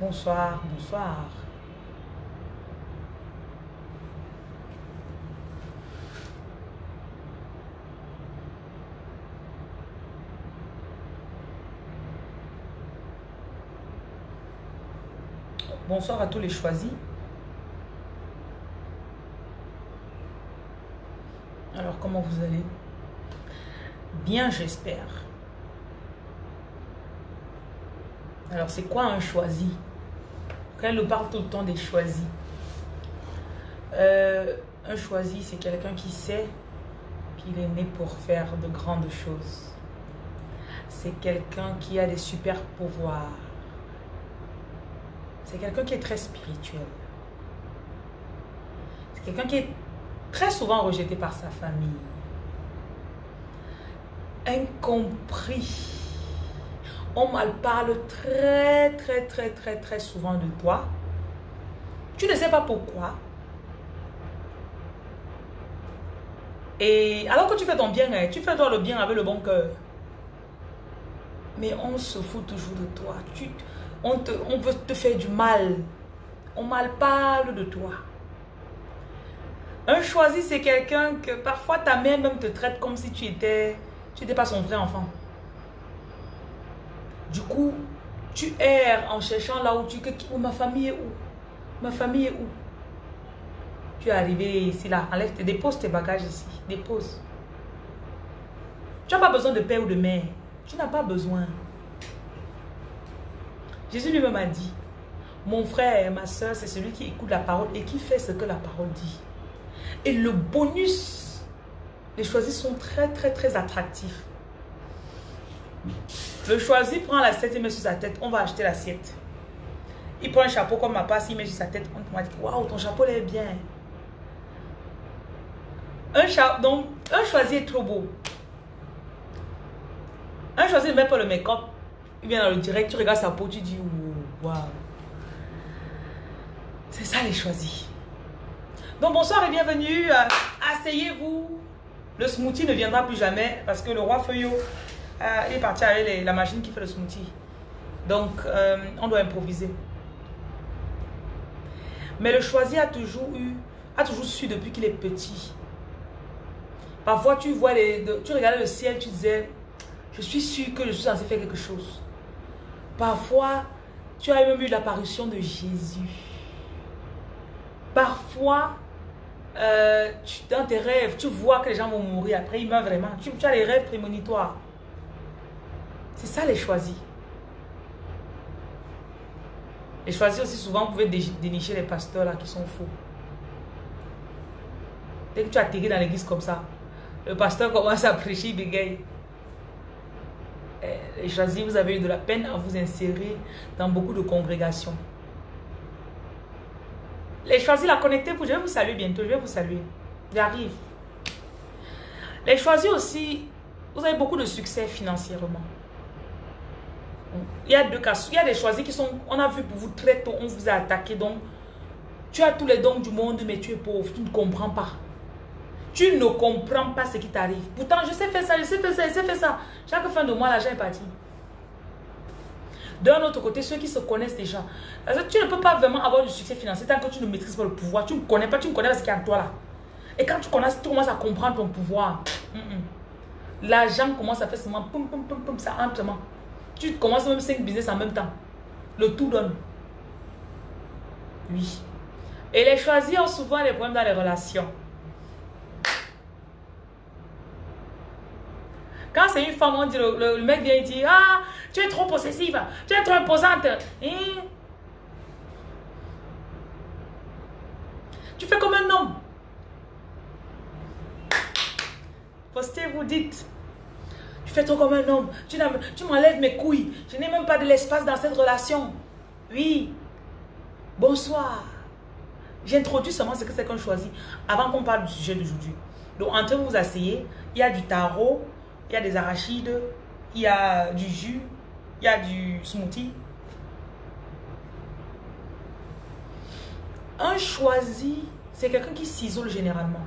Bonsoir, bonsoir. Bonsoir à tous les choisis. Alors, comment vous allez? Bien, j'espère. Alors, c'est quoi un choisi? Quand elle nous parle tout le temps des choisis. Un choisi, c'est quelqu'un qui sait qu'il est né pour faire de grandes choses. C'est quelqu'un qui a des super pouvoirs. C'est quelqu'un qui est très spirituel. C'est quelqu'un qui est très souvent rejeté par sa famille. Incompris. On mal parle très souvent de toi. Tu ne sais pas pourquoi. Et alors que tu fais ton bien, tu fais toi le bien avec le bon cœur. Mais on se fout toujours de toi. On veut te faire du mal. On mal parle de toi. Un choisi, c'est quelqu'un que parfois ta mère même te traite comme si tu étais pas son vrai enfant. Du coup, tu erres en cherchant là où où ma famille est où? Ma famille est où? Tu es arrivé ici, là. Dépose tes bagages ici. Dépose. Tu n'as pas besoin de père ou de mère. Tu n'as pas besoin. Jésus lui-même a dit, mon frère et ma soeur, c'est celui qui écoute la parole et qui fait ce que la parole dit. Et le bonus, les choisis sont très attractifs. Le choisi prend l'assiette et met sur sa tête. On va acheter l'assiette. Il prend un chapeau comme ma passe, il met sur sa tête. On va dire, waouh, ton chapeau est bien. Donc, un choisi est trop beau. Un choisi ne met pas le make-up. Il vient dans le direct, tu regardes sa peau, tu dis, waouh. C'est ça les choisis. Donc, bonsoir et bienvenue. Asseyez-vous. Le smoothie ne viendra plus jamais parce que le roi Feuillot est parti avec la machine qui fait le smoothie. Donc, on doit improviser. Mais le choisi a toujours su depuis qu'il est petit. Parfois, tu regardais le ciel, tu disais, je suis sûr que je suis censé faire quelque chose. Parfois, tu as même eu l'apparition de Jésus. Parfois, dans tes rêves, tu vois que les gens vont mourir. Après, ils meurent vraiment. Tu as les rêves prémonitoires. C'est ça les choisis. Les choisis aussi, souvent, vous pouvez dénicher les pasteurs là qui sont faux. Dès que tu atterris dans l'église comme ça, le pasteur commence à prêcher, il bégaye. Les choisis, vous avez eu de la peine à vous insérer dans beaucoup de congrégations. Les choisis, la connectez-vous. Je vais vous saluer bientôt. Je vais vous saluer. J'arrive. Les choisis aussi, vous avez beaucoup de succès financièrement. Il y a deux cas. Il y a des choisis qui sont, on a vu pour vous très tôt, on vous a attaqué. Donc, tu as tous les dons du monde, mais tu es pauvre. Tu ne comprends pas. Tu ne comprends pas ce qui t'arrive. Pourtant, je sais faire ça, je sais faire ça, je sais faire ça. Chaque fin de mois, l'argent est parti. D'un autre côté, ceux qui se connaissent déjà. Tu ne peux pas vraiment avoir du succès financier tant que tu ne maîtrises pas le pouvoir. Tu ne connais pas, tu ne connais pas ce qu'il y a en toi là. Et quand tu commences à comprendre ton pouvoir, l'argent commence à faire seulement poum, poum, poum, poum, ça entre seulement. Tu commences même 5 business en même temps. Le tout donne. Oui. Et les choisis ont souvent des problèmes dans les relations. Quand c'est une femme, on dit, le mec vient et dit, ah, tu es trop possessive, tu es trop imposante. Tu fais comme un homme. Postez, vous dites, tu fais trop comme un homme. Tu m'enlèves mes couilles. Je n'ai même pas de l'espace dans cette relation. Oui. Bonsoir. J'introduis seulement ce que c'est qu'on choisit avant qu'on parle du sujet d'aujourd'hui. Donc, entre vous asseyez, il y a du tarot, il y a des arachides, il y a du jus, il y a du smoothie. Un choisi, c'est quelqu'un qui s'isole généralement.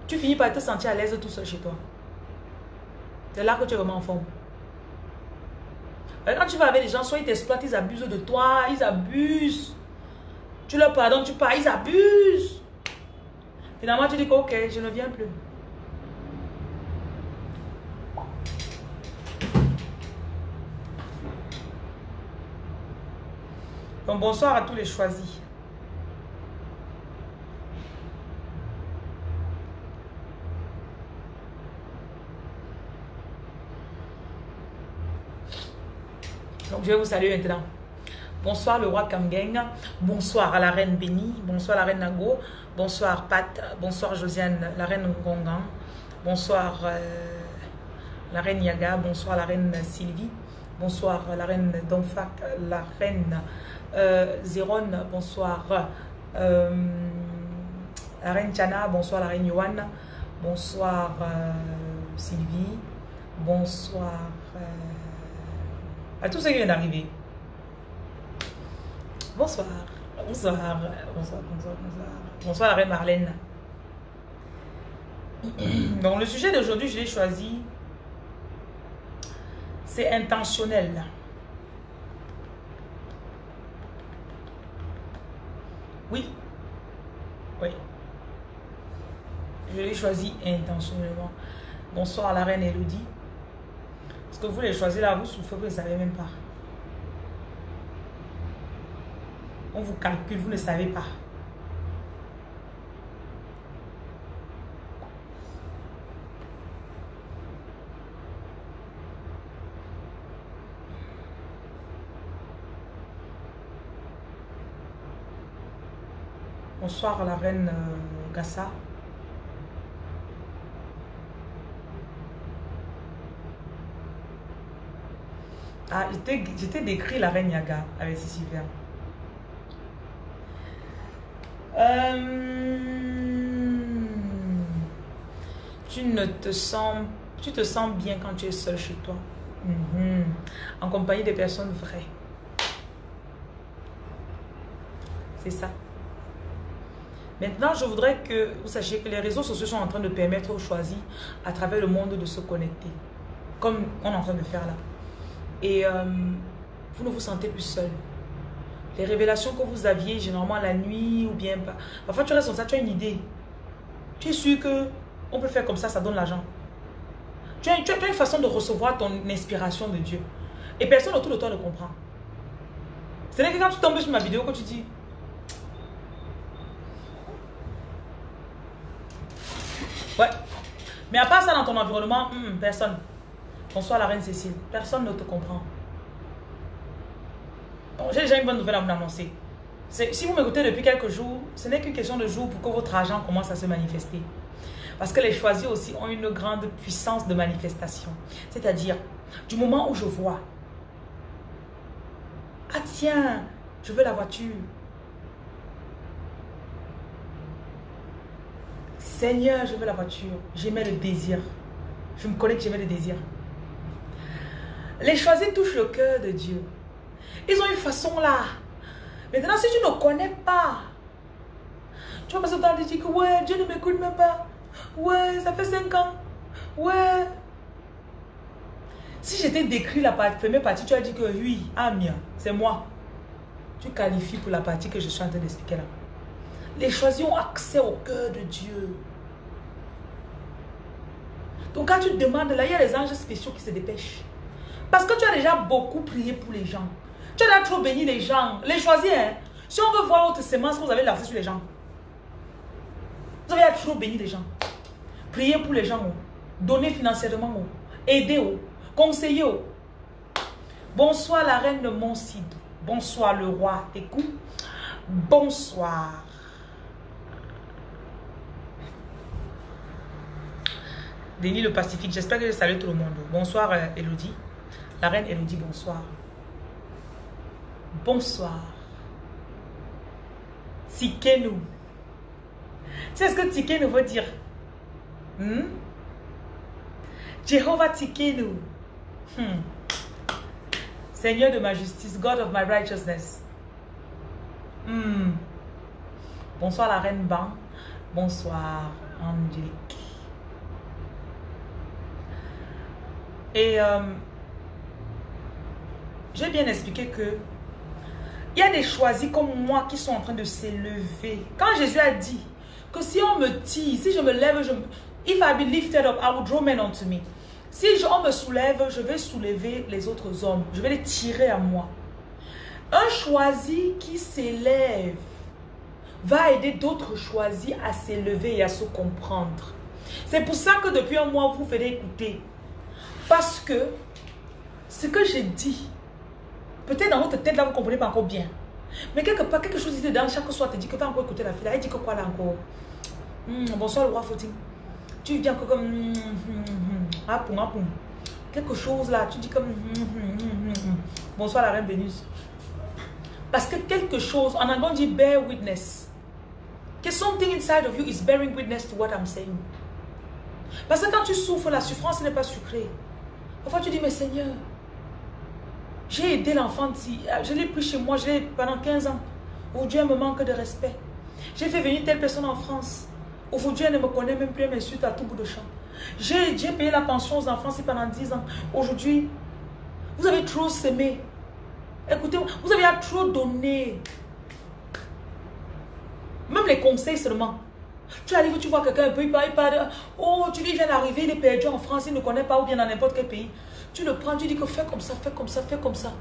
Tu finis par te sentir à l'aise tout seul chez toi. C'est là que tu es vraiment en forme. Quand tu vas avec les gens, soit ils t'exploitent, ils abusent de toi, ils abusent. Tu leur pardonnes, tu pars, ils abusent. Finalement, tu dis que ok, je ne viens plus. Donc bonsoir à tous les choisis. Donc je vais vous saluer maintenant. Bonsoir le roi Kamgeng. Bonsoir à la reine Béni. Bonsoir la reine Nago. Bonsoir Pat. Bonsoir Josiane, la reine Ngongan. Bonsoir la reine Yaga. Bonsoir la reine Sylvie. Bonsoir la reine Donfak. La reine Zéron. Bonsoir la reine Chana. Bonsoir la reine Yohan. Bonsoir Sylvie. Bonsoir à tous ceux qui viennent d'arriver. Bonsoir. Bonsoir. Bonsoir, bonsoir, bonsoir. Bonsoir la reine Marlène. Donc le sujet d'aujourd'hui, je l'ai choisi. C'est intentionnel. Oui. Oui. Je l'ai choisi intentionnellement. Bonsoir à la reine Elodie. Parce que vous les choisissez là, vous souffrez, vous ne savez même pas. On vous calcule, vous ne savez pas. Bonsoir à la reine Gassa. Ah, je t'ai décrit la reine Yaga avec c'est super. Tu te sens bien quand tu es seul chez toi. En compagnie des personnes vraies. C'est ça. Maintenant, je voudrais que vous sachiez que les réseaux sociaux sont en train de permettre aux choisis à travers le monde de se connecter. Comme on est en train de faire là. Et vous ne vous sentez plus seul. Les révélations que vous aviez généralement la nuit ou bien pas. Parfois tu restes comme ça, tu as une idée. Tu es sûr que on peut faire comme ça donne l'argent. Tu as une façon de recevoir ton inspiration de Dieu. Et personne autour de toi ne comprend. Ce n'est que quand tu tombes sur ma vidéo que tu dis... Ouais. Mais à part ça dans ton environnement, personne. Bonsoir la reine Cécile. Personne ne te comprend. J'ai déjà une bonne nouvelle à vous annoncer. Si vous m'écoutez depuis quelques jours, ce n'est qu'une question de jours pour que votre argent commence à se manifester. Parce que les choisis aussi ont une grande puissance de manifestation. C'est-à-dire, du moment où je vois, ah tiens, je veux la voiture. Seigneur, je veux la voiture. J'aimais le désir. Je me connais que j'aimais le désir. Les choisis touchent le cœur de Dieu. Ils ont une façon là. Maintenant, si tu ne connais pas, tu vas passer le temps de dire que ouais, Dieu ne m'écoute même pas. Ouais, ça fait 5 ans. Ouais. Si j'étais décrit la première partie, tu as dit que oui, Amia, c'est moi. Tu qualifies pour la partie que je suis en train d'expliquer là. Les choisis ont accès au cœur de Dieu. Donc quand tu te demandes là, il y a les anges spéciaux qui se dépêchent. Parce que tu as déjà beaucoup prié pour les gens. Tu as déjà trop béni les gens. Les choisis, hein. Si on veut voir votre sémence, vous avez lancé sur les gens. Vous avez trop béni les gens. Priez pour les gens. Oh. Donnez financièrement. Oh. Aidez. Oh. Conseillez. Oh. Bonsoir la reine de Montcid. Bonsoir le roi Tékou. Bonsoir. Denis le Pacifique. J'espère que je salue tout le monde. Bonsoir Elodie. La reine Elodie, bonsoir. Bonsoir. Tikenu. Tu sais ce que Tikenu veut dire? Jéhovah Tikenu. Seigneur de ma justice, God of my righteousness. Bonsoir la reine Ban. Bonsoir Angélique. Et j'ai bien expliqué que il y a des choisis comme moi qui sont en train de s'élever. Quand Jésus a dit que si on me tire, si je me lève, if I be lifted up, I will draw men unto me. Si on me soulève, je vais soulever les autres hommes. Je vais les tirer à moi. Un choisi qui s'élève va aider d'autres choisis à s'élever et à se comprendre. C'est pour ça que depuis un mois, vous faites écouter. Parce que ce que j'ai dit, peut-être dans votre tête, là, vous ne comprenez pas encore bien. Mais quelque part, quelque chose dans chaque soir te dit que tu vas encore écouter la fille. Elle dit que quoi là encore? Bonsoir le roi Footing. Tu dis encore comme... quelque chose là, tu dis comme... Bonsoir la reine Vénus. Parce que quelque chose, en anglais on dit bear witness. Que something inside of you is bearing witness to what I'm saying. Parce que quand tu souffres, la souffrance n'est pas sucrée. Parfois tu dis, mais Seigneur, j'ai aidé l'enfant, je l'ai pris chez moi, je l'ai pendant 15 ans. Aujourd'hui, elle me manque de respect. J'ai fait venir telle personne en France. Aujourd'hui, elle ne me connaît même plus, elle m'insulte à tout bout de champ. J'ai payé la pension aux enfants pendant 10 ans. Aujourd'hui, vous avez trop s'aimé. Écoutez, vous avez trop donné. Même les conseils seulement. Tu arrives, tu vois quelqu'un un peu, il parle, oh, tu dis, il vient d'arriver, il est perdu en France, il ne connaît pas ou bien dans n'importe quel pays. Tu le prends, tu dis que fais comme ça, fais comme ça, fais comme ça.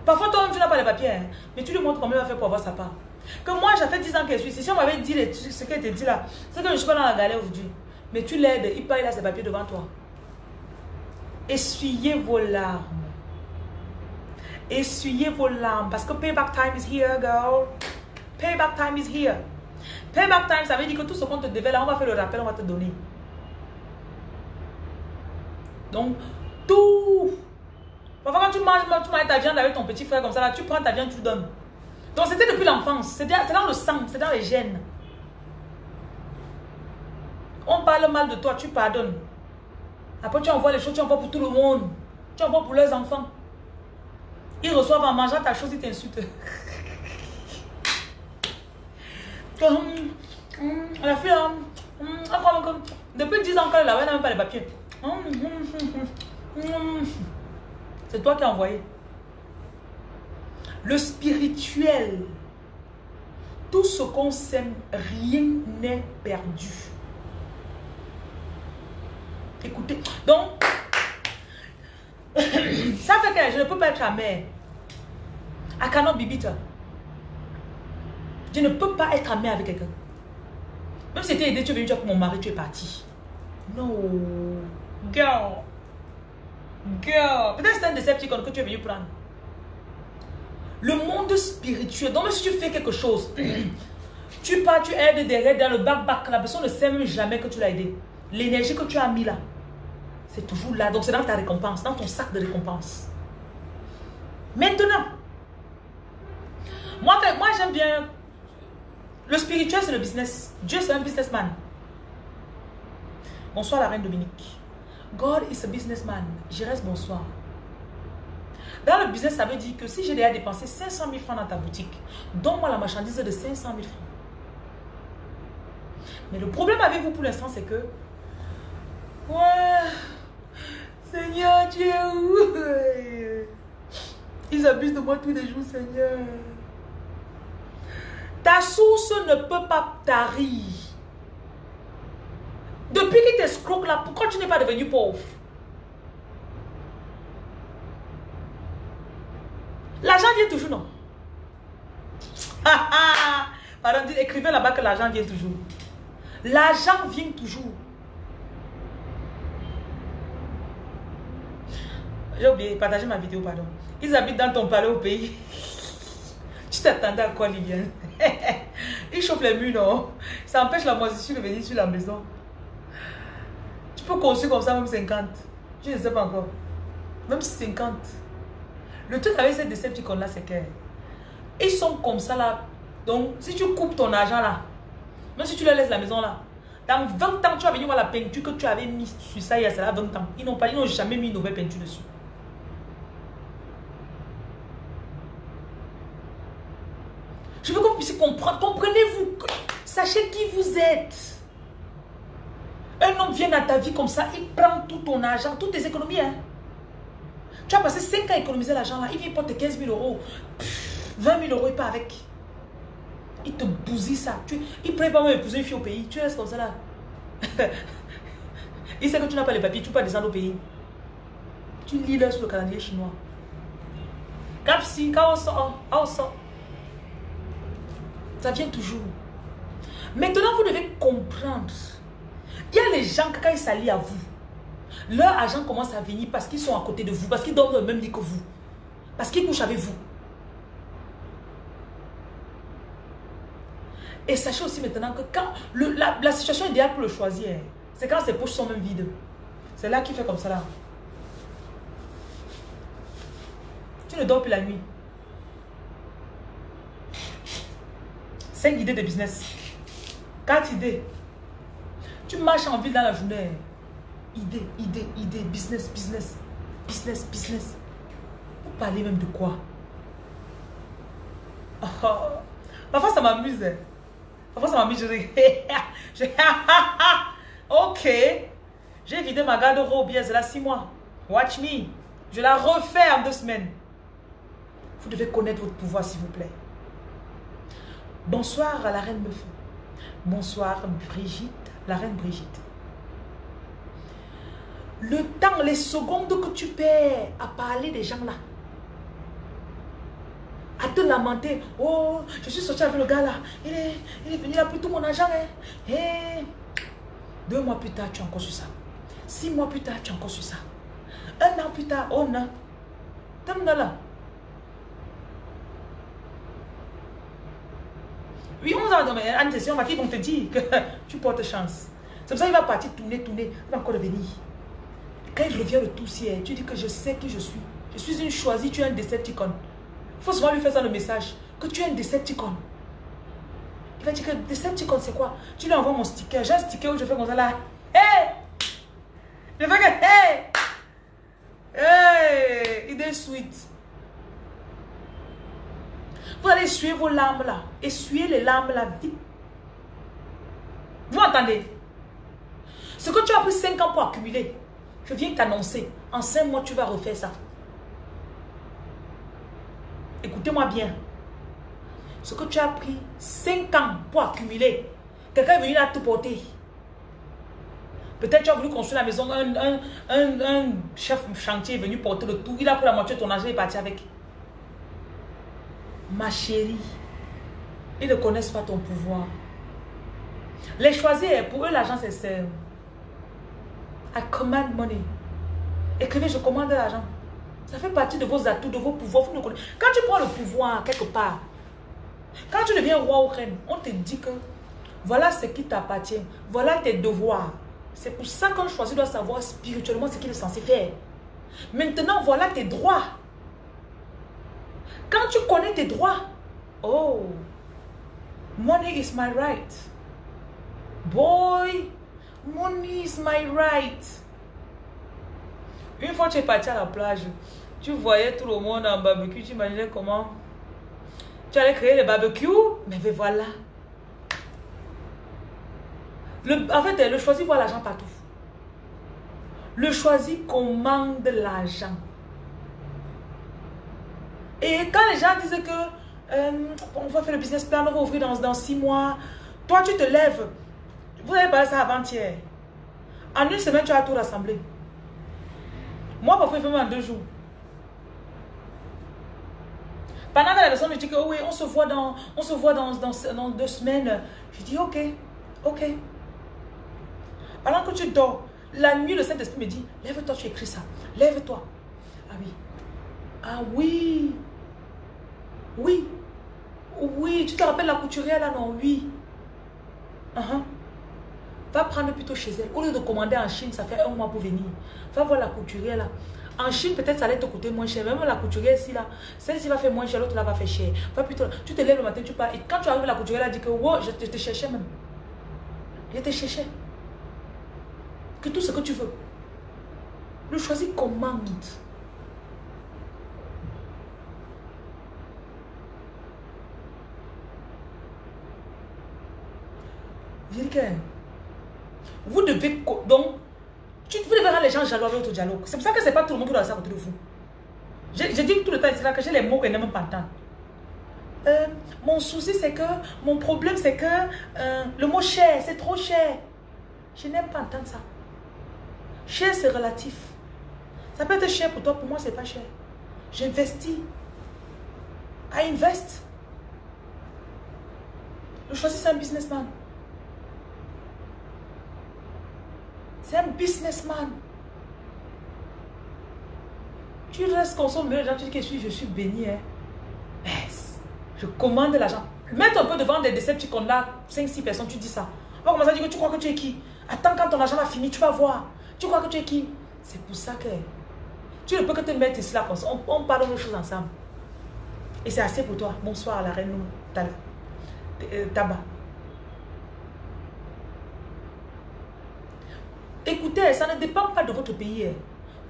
Parfois, toi-même, tu n'as pas les papiers, hein, mais tu lui montres comment il va faire pour avoir sa part. Que moi, j'ai fait 10 ans qu'elle suis ici. Si on m'avait dit ce qu'elle te dit là, c'est que je ne suis pas dans la galère aujourd'hui. Mais tu l'aides, il parle, il a ses papiers devant toi. Essuyez vos larmes. Essuyez vos larmes. Parce que payback time is here, girl. Payback time is here. Payback time, ça veut dire que tout ce qu'on te devait là, on va faire le rappel, on va te donner. Donc, tout. Parfois, quand tu manges ta viande avec ton petit frère comme ça, là, tu prends ta viande, tu donnes. Donc, c'était depuis l'enfance. C'est dans le sang, c'est dans les gènes. On parle mal de toi, tu pardonnes. Après, tu envoies les choses, tu envoies pour tout le monde. Tu envoies pour leurs enfants. Ils reçoivent en mangeant ta chose, ils t'insultent. La fille, depuis 10 ans qu'elle est là, elle n'a même pas les papiers. C'est toi qui as envoyé. Le spirituel, tout ce qu'on sème, rien n'est perdu. Écoutez, donc, ça fait que je ne peux pas être ta mère. I cannot be bitter. Je ne peux pas être amère avec quelqu'un. Même si tu es aidé, tu es venu dire pour mon mari, tu es parti. Non. Girl. Girl. Peut-être c'est un Decepticon que tu es venu prendre. Le monde spirituel. Donc même si tu fais quelque chose, tu pars, tu aides derrière dans le bac-bac. La personne ne sait même jamais que tu l'as aidé. L'énergie que tu as mis là, c'est toujours là. Donc c'est dans ta récompense, dans ton sac de récompense. Maintenant, moi j'aime bien. Le spirituel, c'est le business. Dieu, c'est un businessman. Bonsoir, la reine Dominique. God is a businessman. Je reste bonsoir. Dans le business, ça veut dire que si j'ai déjà dépensé 500 000 francs dans ta boutique, donne-moi la marchandise de 500 000 francs. Mais le problème avec vous pour l'instant, c'est que... Ouais... Seigneur, tu es où? Ils abusent de moi tous les jours, Seigneur. Ta source ne peut pas tarir. Depuis qu'il t'escroque là, pourquoi tu n'es pas devenu pauvre? L'argent vient toujours, non? Pardon, écrivez là-bas que l'argent vient toujours. L'argent vient toujours. J'ai oublié, partager ma vidéo, pardon. Ils habitent dans ton palais au pays. Tu t'attendais à quoi, Liliane? Ils chauffent les murs, non? Ça empêche la moisissure de venir sur la maison. Tu peux construire comme ça, même 50. Je ne sais pas encore. Même 50. Le truc avec ces Decepticons là, c'est que ils sont comme ça là. Donc, si tu coupes ton argent là, même si tu leur laisses la maison là, dans 20 ans, tu vas venir voir la peinture que tu avais mis sur ça il y a cela 20 ans. Ils n'ont jamais mis une nouvelle peinture dessus. Je veux que vous puissiez comprendre. Comprenez-vous. Sachez qui vous êtes. Un homme vient dans ta vie comme ça, il prend tout ton argent, toutes tes économies. Hein. Tu as passé 5 ans à économiser l'argent là. Il vient porter 15 000 euros. 20 000 euros, il part avec. Il te bousille ça. Il ne pourrait pas m'épouser une fille au pays. Tu restes comme ça là. Il sait que tu n'as pas les papiers. Tu ne peux pas descendre au pays. Tu lis là sur le calendrier chinois. Capsi, quand on sort. Ça vient toujours. Maintenant, vous devez comprendre. Il y a les gens que quand ils s'allient à vous, leur argent commence à venir parce qu'ils sont à côté de vous, parce qu'ils dorment dans le même lit que vous, parce qu'ils couchent avec vous. Et sachez aussi maintenant que quand la situation idéale pour le choisir, c'est quand ses poches sont même vides. C'est là qu'il fait comme ça là. Tu ne dors plus la nuit. 5 idées de business. 4 idées. Tu marches en ville dans la journée. Idée, business. Vous parlez même de quoi? Oh. Parfois ça m'amuse. Ok. J'ai vidé ma garde-robe il y a là 6 mois. Watch me. Je la refais en 2 semaines. Vous devez connaître votre pouvoir, s'il vous plaît. Bonsoir à la reine Meufou. Bonsoir Brigitte, la reine Brigitte. Le temps, les secondes que tu perds à parler des gens là, à te lamenter. Oh, je suis sorti avec le gars là. Il est venu, il a pris tout mon argent. Hein. Et 2 mois plus tard, tu es encore sur ça. 6 mois plus tard, tu es encore sur ça. 1 an plus tard, oh non. T'es là. Oui, on va dans une session, qui vont te dire que tu portes chance. C'est pour ça qu'il va partir tourner, il va encore revenir. Quand il revient le toussier, tu dis que je sais qui je suis. Je suis une choisie, tu es un Decepticon. Il faut souvent lui faire ça le message, que tu es un Decepticon. Il va dire que Decepticon c'est quoi? Tu lui envoies mon sticker, j'ai un sticker où je fais comme ça là. Hey! Je fais que hey! Hey! Idée sweet. Vous allez essuyer vos larmes là. Essuyez les larmes là vite. Vous entendez? Ce que tu as pris 5 ans pour accumuler, je viens t'annoncer. En 5 mois, tu vas refaire ça. Écoutez-moi bien. Ce que tu as pris 5 ans pour accumuler, quelqu'un est venu là te porter. Peut-être tu as voulu construire la maison, un chef chantier est venu porter le tout. Il a pris la moitié de ton argent et est parti avec. Ma chérie, ils ne connaissent pas ton pouvoir. Les choisir, pour eux, l'argent, c'est ça. I command money. Écrivez, je commande l'argent. Ça fait partie de vos atouts, de vos pouvoirs. Vous ne connaissez. Quand tu prends le pouvoir quelque part, quand tu deviens roi ou reine, on te dit que voilà ce qui t'appartient. Voilà tes devoirs. C'est pour ça qu'un choisi doit savoir spirituellement ce qu'il est censé faire. Maintenant, voilà tes droits. Quand tu connais tes droits, oh, money is my right. Boy, money is my right. Une fois tu es parti à la plage, tu voyais tout le monde en barbecue, tu imaginais comment tu allais créer le barbecue, mais voilà. En fait, le choisi voit l'argent partout. Le choisi commande l'argent. Et quand les gens disent que on va faire le business plan, on va ouvrir dans 6 mois, toi tu te lèves. Vous avez parlé ça avant-hier. En 1 semaine, tu as tout rassemblé. Moi, parfois, il fait même en 2 jours. Pendant que la personne me dit que oh oui, on se voit dans 2 semaines. Je dis ok. Pendant que tu dors, la nuit, le Saint-Esprit me dit, lève-toi, tu écris ça. Lève-toi. Ah oui. Ah oui. Oui, tu te rappelles la couturière là, non? Oui. Va prendre plutôt chez elle. Au lieu de commander en Chine, ça fait 1 mois pour venir. Va voir la couturière là. En Chine, peut-être ça allait te coûter moins cher. Même la couturière ici là, celle-ci va faire moins cher, l'autre là va faire cher. Va plutôt, tu te lèves le matin, tu pars. Et quand tu arrives, la couturière elle dit que wow, je te cherchais même. Je te cherchais. Que tout ce que tu veux. Le choisi commande. Je dis que vous devez donc vous devez rendre les gens jaloux avec votre dialogue. C'est pour ça que c'est pas tout le monde qui doit rester à côté de vous. Je dis tout le temps que j'ai les mots qu'elle n'aime pas entendre. Mon souci, c'est que, mon problème, c'est que le mot cher, c'est trop cher. Je n'aime pas entendre ça. Cher, c'est relatif. Ça peut être cher pour toi, pour moi, c'est pas cher. J'investis. I invest. Je choisis, c'est un businessman. C'est un businessman. Tu restes consommer les gens, tu dis que je suis béni. Hein. Yes. Je commande l'argent. Mets un peu devant des Decepticons là, 5-6 personnes, tu dis ça. On va commencer à dire que tu crois que tu es qui? Attends, quand ton argent va finir, tu vas voir. Tu crois que tu es qui? C'est pour ça que tu ne peux que te mettre ici là comme ça. On parle de nos choses ensemble. Et c'est assez pour toi. Bonsoir la reine Taba. Écoutez, ça ne dépend pas de votre pays. Hein.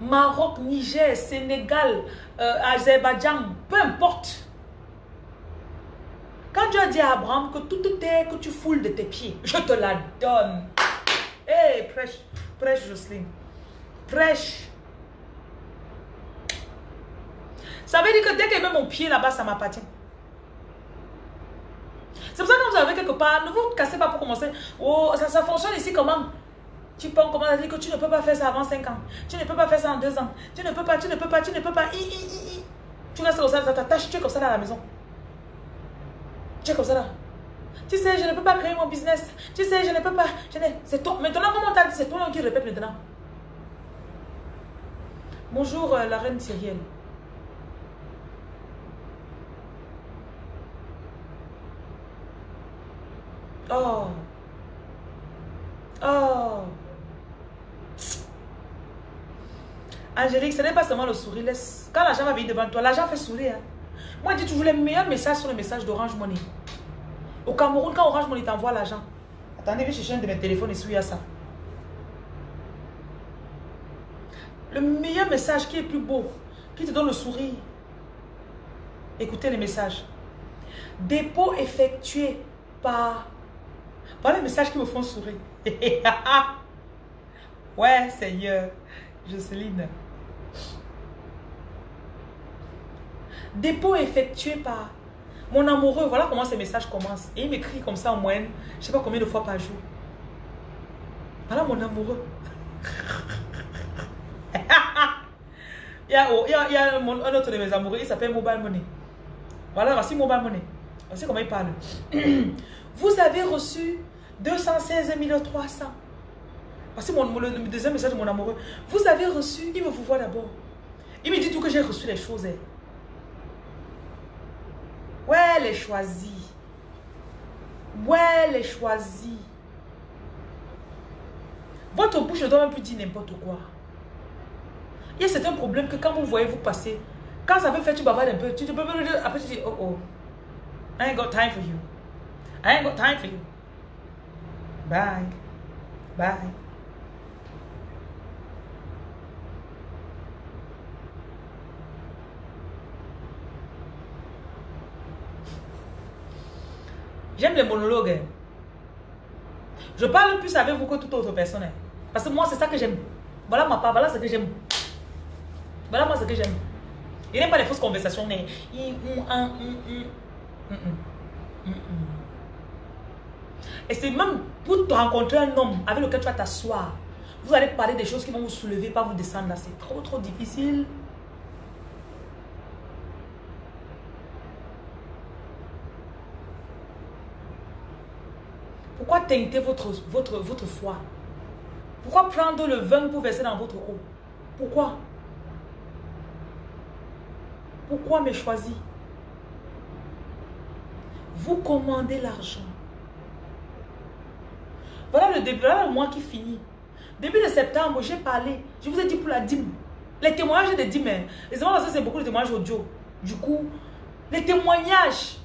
Maroc, Niger, Sénégal, Azerbaïdjan, peu importe. Quand Dieu a dit à Abraham que toute terre que tu foules de tes pieds, je te la donne. Hé, hey, prêche, prêche Jocelyne. Prêche. Ça veut dire que dès qu'elle met mon pied là-bas, ça m'appartient. C'est pour ça que quand vous avez quelque part, ne vous cassez pas pour commencer. Oh, ça fonctionne ici comment? Tu peux commencer à dire que tu ne peux pas faire ça avant 5 ans. Tu ne peux pas faire ça en 2 ans. Tu ne peux pas, tu ne peux pas, tu ne peux pas. Tu restes comme ça, ça t'attache, tu es comme ça dans la maison. Tu es comme ça là. Tu sais, je ne peux pas créer mon business. Tu sais, je ne peux pas. C'est toi. Maintenant, comment t'as dit? C'est toi qui répète maintenant. Bonjour, la reine Cyrielle. Oh. Oh. Angélique, ce n'est pas seulement le sourire. Laisse. Quand l'argent va venir devant toi, l'argent fait sourire. Hein. Moi, je dis toujours les meilleurs messages sont les messages d'Orange Money. Au Cameroun, quand Orange Money t'envoie l'argent. Attendez, je vais chercher un de mes téléphones et souiller à ça. Le meilleur message qui est plus beau, qui te donne le sourire. Écoutez les messages. Dépôt effectué par... Voilà les messages qui me font sourire. Ouais, Seigneur. Jocelyne. Dépôt effectué par mon amoureux. Voilà comment ces messages commencent. Et il m'écrit comme ça en moyenne, je ne sais pas combien de fois par jour. Voilà mon amoureux. il y a un autre de mes amoureux, il s'appelle Mobile Money. Voilà, voici Mobile Money. Voici comment il parle. Vous avez reçu 216 300. Voici le deuxième message de mon amoureux. Vous avez reçu, il me vous voit d'abord. Il me dit tout que j'ai reçu les choses. Hein. Ouais, les choisis. Ouais, les choisis. Votre bouche ne doit même plus dire n'importe quoi. Il y a certains problèmes que quand vous voyez vous passer, quand ça veut faire, tu bavardes un peu, tu te peux après tu dis, oh oh, I ain't got time for you. I ain't got time for you. Bye. Bye. J'aime les monologues. Hein. Je parle plus avec vous que toute autre personne. Hein. Parce que moi, c'est ça que j'aime. Voilà ma part, voilà ce que j'aime. Voilà moi ce que j'aime. Il n'aime pas les fausses conversations. Mais... Et c'est même pour te rencontrer un homme avec lequel tu vas t'asseoir. Vous allez parler des choses qui vont vous soulever, pas vous descendre là. C'est trop, trop difficile. Pourquoi teinter votre foi? Pourquoi prendre le vin pour verser dans votre eau? Pourquoi? Pourquoi me choisir? Vous commandez l'argent. Voilà le début, voilà le mois qui finit. Début de septembre, j'ai parlé. Je vous ai dit pour la dîme. Les témoignages de dîme. Les parce que c'est beaucoup de témoignages audio. Du coup, les témoignages.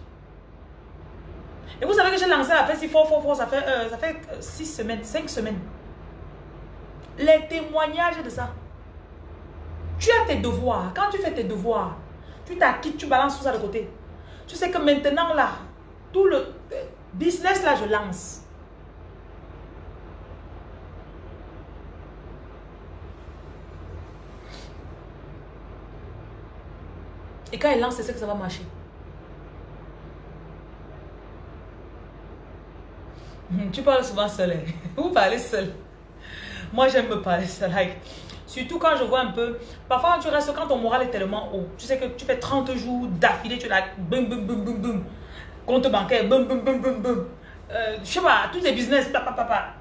Et vous savez que j'ai lancé la fête si fort, ça fait 6 semaines, 5 semaines. Les témoignages de ça. Tu as tes devoirs. Quand tu fais tes devoirs, tu t'acquittes, tu balances tout ça de côté. Tu sais que maintenant là, tout le business là, je lance. Et quand il lance, c'est que ça va marcher. Tu parles souvent seul. Hein? Vous parlez seul. Moi, j'aime me parler seul. Like, surtout quand je vois un peu. Parfois, tu restes quand ton moral est tellement haut. Tu sais que tu fais 30 jours d'affilée, tu es là, boum, boum, boum, boum, boum. Compte bancaire, boum, boum, boum, boum, boum. Je sais pas, tous les business, papa, papa.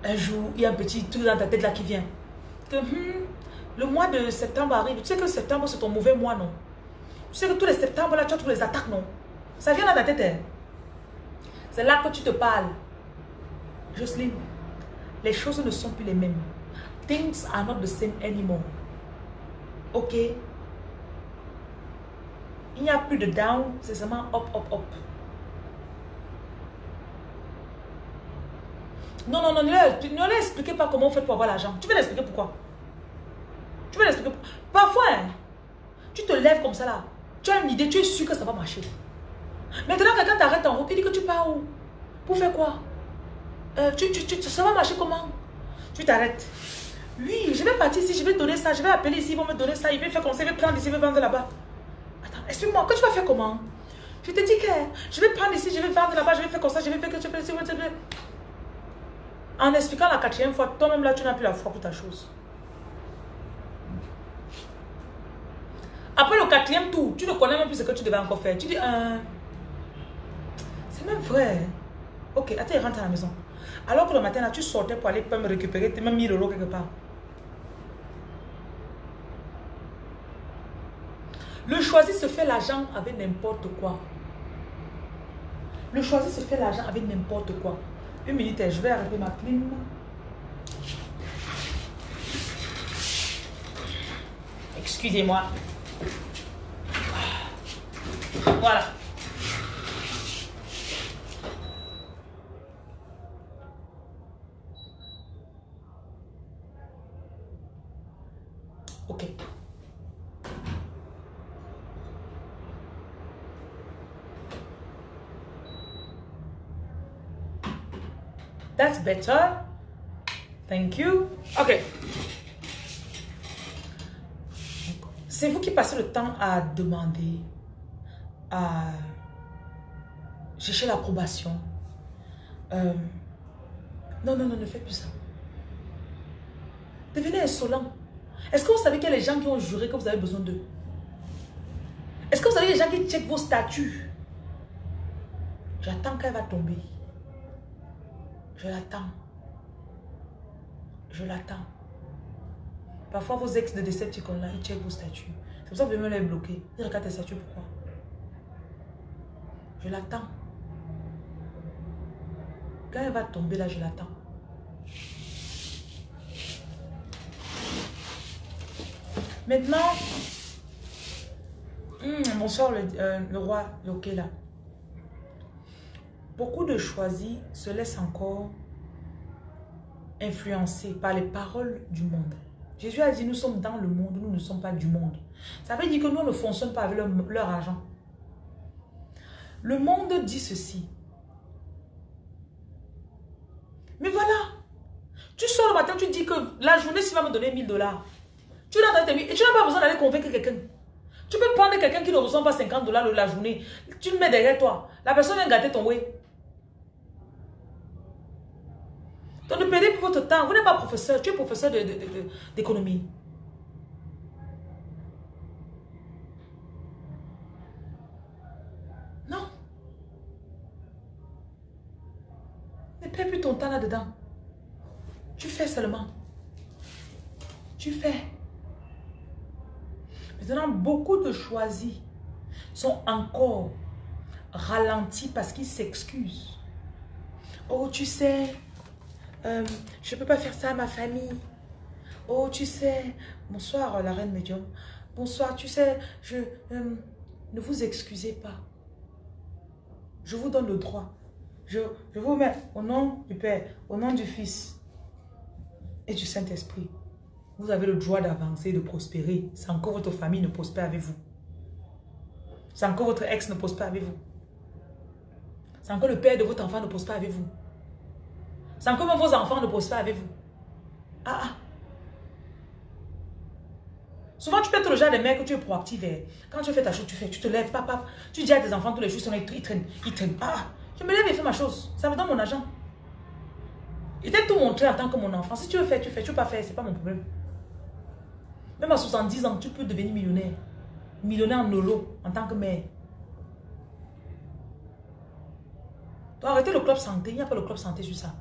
Un jour, il y a un petit truc dans ta tête là qui vient. Que, le mois de septembre arrive. Tu sais que septembre, c'est ton mauvais mois, non? Tu sais que tous les septembre là, tu as tous les attaques, non? Ça vient dans ta tête, hein? C'est là que tu te parles. Jocelyne, les choses ne sont plus les mêmes. Things are not the same anymore. Ok? Il n'y a plus de down, c'est seulement up, up, up. Non, non, non, ne leur expliquez pas comment on fait pour avoir l'argent. Tu veux l'expliquer pourquoi? Tu veux l'expliquer pourquoi? Parfois, hein, tu te lèves comme ça là. Tu as une idée, tu es sûr que ça va marcher. Maintenant, quelqu'un t'arrête en route, il dit que tu pars où? Pour faire quoi? Ça va marcher comment? Tu t'arrêtes. Oui, je vais partir ici, je vais donner ça, je vais appeler ici, ils vont me donner ça, ils vont faire comme ça, ils vont prendre ici, ils vont vendre là-bas. Attends, explique-moi, que tu vas faire comment? Je te dis que je vais prendre ici, je vais vendre là-bas, je vais faire comme ça, je vais faire que tu peux. En expliquant la quatrième fois, toi-même là, tu n'as plus la foi pour ta chose. Après le quatrième tour, tu ne connais même plus ce que tu devais encore faire. Tu dis, c'est même vrai. Ok, attends, il rentre à la maison. Alors que le matin, là, tu sortais pour aller me récupérer tes même 1000 € quelque part. Le choisi se fait l'argent avec n'importe quoi. Le choisi se fait l'argent avec n'importe quoi. Une minute, je vais arrêter ma clim. Excusez-moi. Voilà. Ok. That's better. Thank you. Ok. C'est vous qui passez le temps à demander, à chercher l'approbation. Non, non, non, ne faites plus ça. Devenez insolent. Est-ce que vous savez qu'il y a les gens qui ont juré que vous avez besoin d'eux? Est-ce que vous savez les gens qui checkent vos statuts? J'attends qu'elle va tomber. Je l'attends. Je l'attends. Parfois, vos ex de Decepticons là, ils checkent vos statuts. C'est pour ça que vous devez me les bloquer. Ils regardent tes statuts, pourquoi? Je l'attends. Quand elle va tomber là, je l'attends. Maintenant, bonsoir le roi, ok là. Beaucoup de choisis se laissent encore influencer par les paroles du monde. Jésus a dit, nous sommes dans le monde, nous ne sommes pas du monde. Ça veut dire que nous ne fonctionnons pas avec leur argent. Le monde dit ceci. Mais voilà, tu sors le matin, tu dis que la journée, s'il va me donner 1000 $. Tu l'as dans tes vies et tu n'as pas besoin d'aller convaincre quelqu'un. Tu peux prendre quelqu'un qui ne reçoit pas 50 $ la journée. Tu le mets derrière toi. La personne vient gâter ton way. Donc ne perdez plus votre temps. Vous n'êtes pas professeur, tu es professeur d'économie. Non. Ne perds plus ton temps là-dedans. Tu fais seulement. Tu fais. Maintenant, beaucoup de choisis sont encore ralentis parce qu'ils s'excusent. Oh, tu sais, je ne peux pas faire ça à ma famille. Oh, tu sais, bonsoir la reine médium. Bonsoir, tu sais, ne vous excusez pas. Je vous donne le droit. Je vous mets au nom du Père, au nom du Fils et du Saint-Esprit. Vous avez le droit d'avancer, de prospérer, sans que votre famille ne prospère avec vous. Sans que votre ex ne prospère avec vous. Sans que le père de votre enfant ne prospère avec vous. Sans que même vos enfants ne prospèrent avec vous. Ah, ah. Souvent, tu peux être le genre de mec que tu es proactif. Quand tu fais ta chose, tu fais, tu te lèves, papa. Tu dis à tes enfants tous les jours, ils traînent, ils traînent. Ah, je me lève et fais ma chose. Ça me donne mon argent. Je t'ai tout montré en tant que mon enfant. Si tu veux faire, tu fais. Tu veux pas faire, c'est pas mon problème. Même à 70 ans, tu peux devenir millionnaire. Millionnaire en nolo, en tant que mère. Donc arrêtez le club santé. Il n'y a pas le club santé sur ça.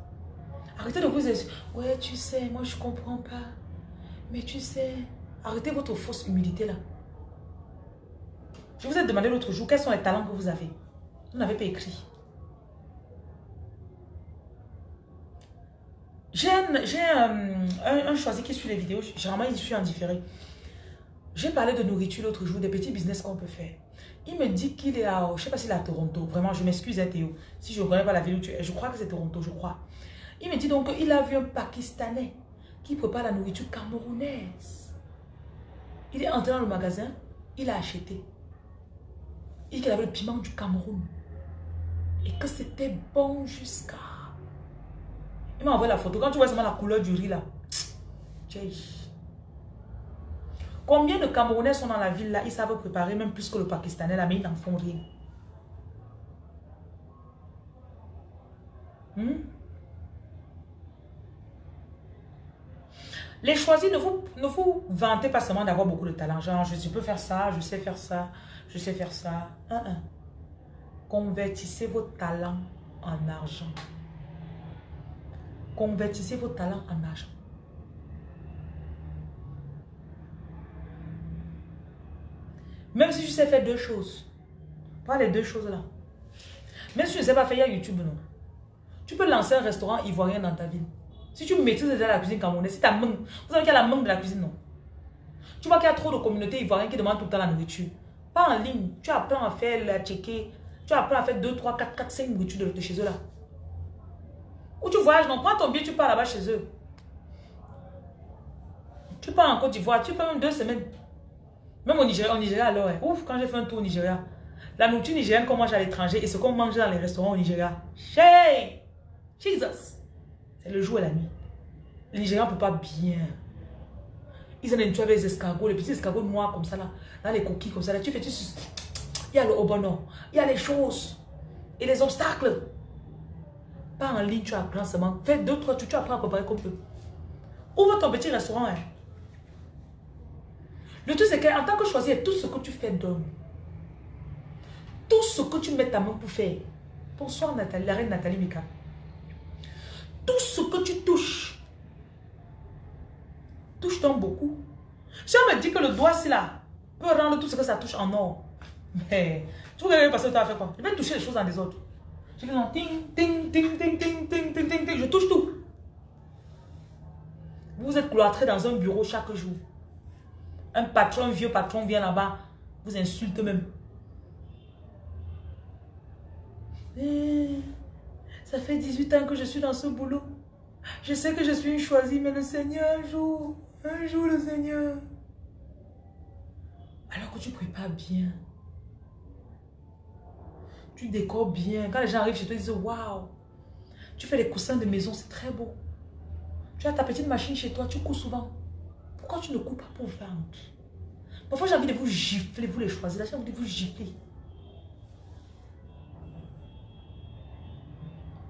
Arrêtez de vous dire, ouais, tu sais, moi je comprends pas. Mais tu sais, arrêtez votre fausse humilité là. Je vous ai demandé l'autre jour, quels sont les talents que vous avez? Vous n'avez pas écrit. J'ai un choisi qui suit les vidéos. Généralement, il suit en différé. J'ai parlé de nourriture l'autre jour, des petits business qu'on peut faire. Il me dit qu'il est à, je ne sais pas s'il est à Toronto. Vraiment, je m'excuse, Théo. Si je ne connais pas la ville où tu es, je crois que c'est Toronto, je crois. Il me dit donc qu'il a vu un Pakistanais qui prépare la nourriture camerounaise. Il est entré dans le magasin, il a acheté. Il dit qu'il avait le piment du Cameroun. Et que c'était bon jusqu'à... Il m'a envoyé la photo. Quand tu vois seulement la couleur du riz là. Combien de Camerounais sont dans la ville là? Ils savent préparer même plus que le Pakistanais là, mais ils n'en font rien. Les choisis, ne vous vantez pas seulement d'avoir beaucoup de talent. Genre, je peux faire ça, je sais faire ça, je sais faire ça. Convertissez vos talents en argent. Convertissez vos talents en argent. Même si je sais faire deux choses. Pas les deux choses là. Même si je ne sais pas faire, il y a YouTube, non. Tu peux lancer un restaurant ivoirien dans ta ville. Si tu maîtrises déjà la cuisine camerounaise, si ta main, vous savez qu'il y a la main de la cuisine, non. Tu vois qu'il y a trop de communautés ivoiriennes qui demandent tout le temps la nourriture. Pas en ligne. Tu apprends à faire la checker. Tu apprends à faire 2, 3, 4, 5 nourritures de chez eux là. Ou tu voyages, non, prends ton billet, tu pars là-bas chez eux. Tu pars en Côte d'Ivoire, tu pars même 2 semaines. Même au Nigeria alors, ouf, quand j'ai fait un tour au Nigeria, la nourriture nigérienne qu'on mange à l'étranger et ce qu'on mange dans les restaurants au Nigeria, hey, Jesus, c'est le jour et la nuit. Les Nigériens ne peuvent pas bien. Ils ont avec les escargots, les petits escargots noirs comme ça là, dans les coquilles comme ça là, tu fais, il y a le obono, il y a les choses et les obstacles. Pas en ligne, tu apprends seulement. Fais 2, 3 trucs, tu apprends à préparer comme peu. Ouvre ton petit restaurant. Hein. Le truc, c'est qu'en tant que choisir, tout ce que tu fais donne. Tout ce que tu mets ta main pour faire. Bonsoir Nathalie, la reine Nathalie Mika. Tout ce que tu touches. Touche donc beaucoup. Si on me dit que le doigt, c'est là, peut rendre tout ce que ça touche en or. Mais, tu veux passer le temps à faire quoi? Je vais toucher les choses dans les autres. Je fais non, ting, ting, ting, ting, ting, ting, ting, ting, ting, je touche tout. Vous êtes cloîtré dans un bureau chaque jour. Un patron, un vieux patron vient là-bas, vous insulte même. Ça fait 18 ans que je suis dans ce boulot. Je sais que je suis une choisie, mais le Seigneur, un jour le Seigneur. Alors que tu prépares bien. Tu décores bien. Quand les gens arrivent chez toi, ils disent waouh. Tu fais les coussins de maison, c'est très beau. Tu as ta petite machine chez toi, tu couds souvent. Pourquoi tu ne couds pas pour vendre? Parfois, j'ai envie de vous gifler, vous les choisir. J'ai envie de vous gifler.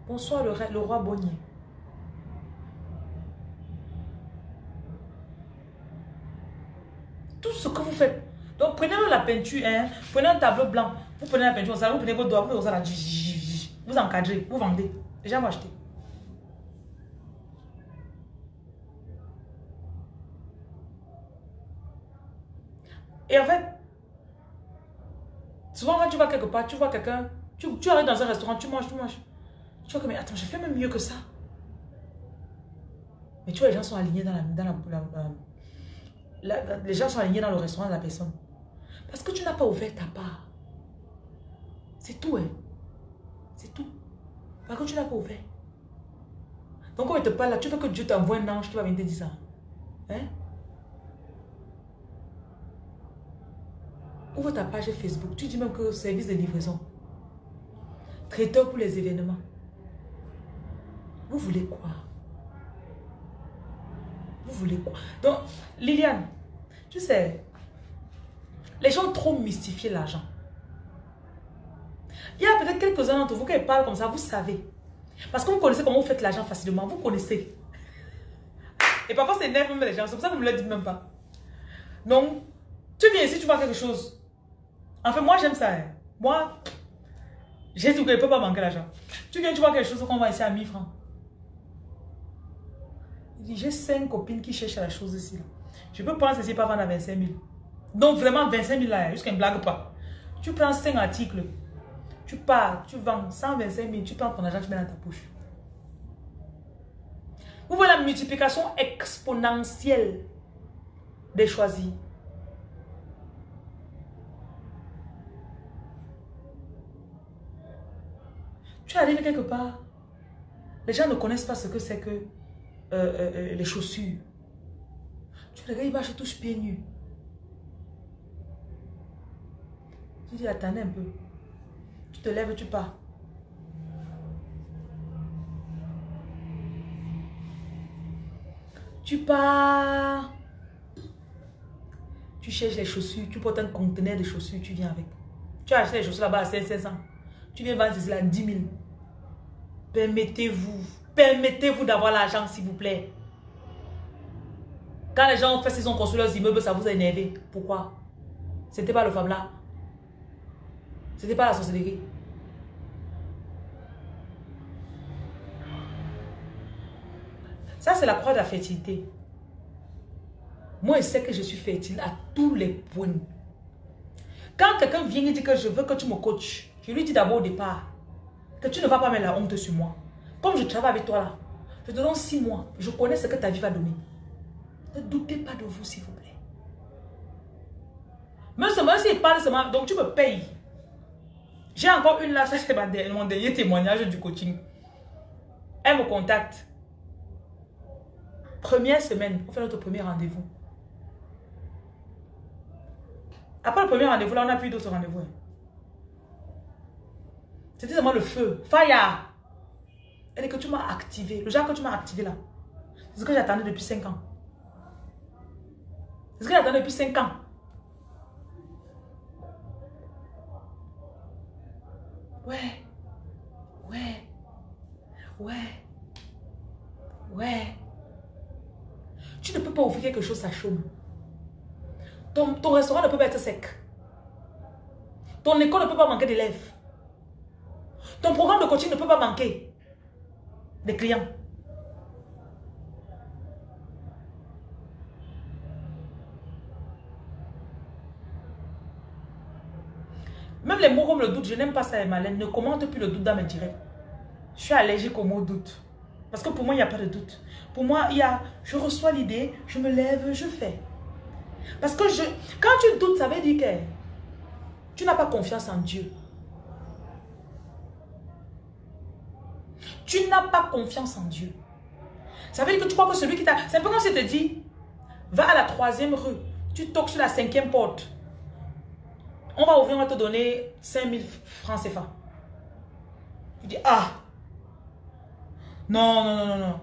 Bonsoir le roi Bonnier. Tout ce que vous faites. Donc, prenez la peinture, hein, prenez un tableau blanc. Vous prenez la peinture, vous prenez vos doigts, vous encadrez, vous vendez. Les gens vont acheter. Et en fait, souvent quand tu vas quelque part, tu vois quelqu'un, tu arrives dans un restaurant, tu manges. Tu vois que, mais attends, je fais même mieux que ça. Mais tu vois, les gens sont alignés les gens sont alignés dans le restaurant de la personne. Parce que tu n'as pas ouvert ta part. C'est tout, hein. C'est tout. Parce que tu n'as pas ouvert. Donc quand il te parle là, tu veux que Dieu t'envoie un ange qui va venir te dire ça. Hein? Ouvre ta page Facebook. Tu dis même que service de livraison. Traiteur pour les événements. Vous voulez quoi? Vous voulez quoi? Donc, Liliane, tu sais, Les gens ont trop mystifié l'argent. Il y a peut-être quelques-uns d'entre vous qui parlent comme ça, vous savez. Parce que vous connaissez comment vous faites l'argent facilement, vous connaissez. Et parfois, c'est énerve même les gens, c'est pour ça que vous ne me le dites même pas. Donc, tu viens ici, tu vois quelque chose. Enfin, moi, j'aime ça. Hein. Moi, j'ai tout que je ne peux pas manquer l'argent. Tu viens, tu vois quelque chose qu'on va ici à 1000 francs. Il dit, j'ai 5 copines qui cherchent la chose ici. Là. Je peux prendre ceci et pas vendre à 25 000. Donc, vraiment, 25 000 là, jusqu'à une blague pas. Tu prends 5 articles. Tu pars, tu vends 125 000, tu prends ton argent, tu mets dans ta poche. Vous voyez la multiplication exponentielle des choisis. Tu arrives quelque part, les gens ne connaissent pas ce que c'est que les chaussures. Tu regardes, ils marchent tous pieds nus. Tu dis, attendez un peu. Tu te lèves, tu pars. Tu pars. Tu cherches les chaussures. Tu portes un conteneur de chaussures. Tu viens avec. Tu as acheté les chaussures là-bas à 500. Tu viens vendre ceci là à 10 000. Permettez-vous. Permettez-vous d'avoir l'argent, s'il vous plaît. Quand les gens ont fait, ils ont construit leurs immeubles, ça vous a énervé. Pourquoi? C'était pas le femme là. C'était pas la sorcellerie. Ça, c'est la croix de la fertilité. Moi, je sais que je suis fertile à tous les points. Quand quelqu'un vient et dit que je veux que tu me coaches, je lui dis d'abord au départ que tu ne vas pas mettre la honte sur moi. Comme je travaille avec toi là, je te donne 6 mois. Je connais ce que ta vie va donner. Ne doutez pas de vous, s'il vous plaît. Même s'il parle seulement, donc tu me payes. J'ai encore une là, ça c'est mon dernier témoignage du coaching. Elle me contacte. Première semaine, on fait notre premier rendez-vous. Après le premier rendez-vous, là, on n'a plus d'autres rendez-vous. C'était vraiment le feu. Fire. Elle dit que tu m'as activé. Le genre que tu m'as activé là. C'est ce que j'attendais depuis 5 ans. C'est ce que j'attendais depuis 5 ans. Ouais. Ouais. Ouais. Ouais. Tu ne peux pas offrir quelque chose à chaume. Ton restaurant ne peut pas être sec. Ton école ne peut pas manquer d'élèves. Ton programme de coaching ne peut pas manquer des clients. Même les mots comme le doute, je n'aime pas ça, Malène. Ne commente plus le doute dans mes directs. Je suis allergique au mot doute. Parce que pour moi, il n'y a pas de doute. Pour moi, il y a, je reçois l'idée, je me lève, je fais. Parce que quand tu doutes, ça veut dire que tu n'as pas confiance en Dieu. Tu n'as pas confiance en Dieu. Ça veut dire que tu crois que celui qui t'a... C'est un peu comme si je te dis, va à la 3e rue, tu toques sur la 5e porte. On va ouvrir, on va te donner 5000 francs CFA. Tu dis, ah, non, non, non, non, non.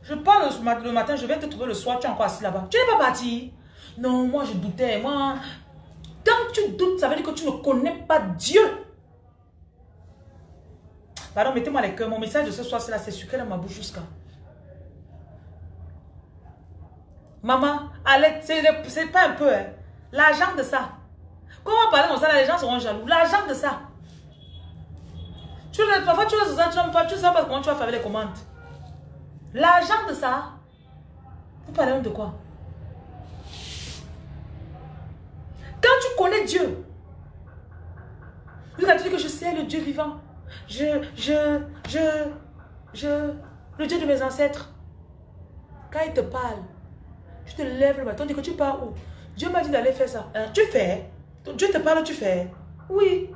Je pars le matin, je vais te trouver le soir, tu es encore assis là-bas. Tu n'es pas parti. Non, moi je doutais. Moi, quand tu doutes, ça veut dire que tu ne connais pas Dieu. Pardon, mettez-moi les cœurs. Mon message de ce soir, c'est sucré dans ma bouche jusqu'à. Maman, allez, c'est pas un peu, hein. L'argent de ça. Comment parler comme ça, là, les gens seront jaloux. L'argent de ça. Parfois, tu sais pas comment tu vas faire les commandes. L'argent de ça. Vous parlez de quoi? Quand tu connais Dieu, lui a dit que je sais le Dieu vivant. Le Dieu de mes ancêtres. Quand il te parle, tu te lèves le matin, tu dis que tu pars où? Dieu m'a dit d'aller faire ça. Hein? Tu fais. Dieu te parle, tu fais. Oui.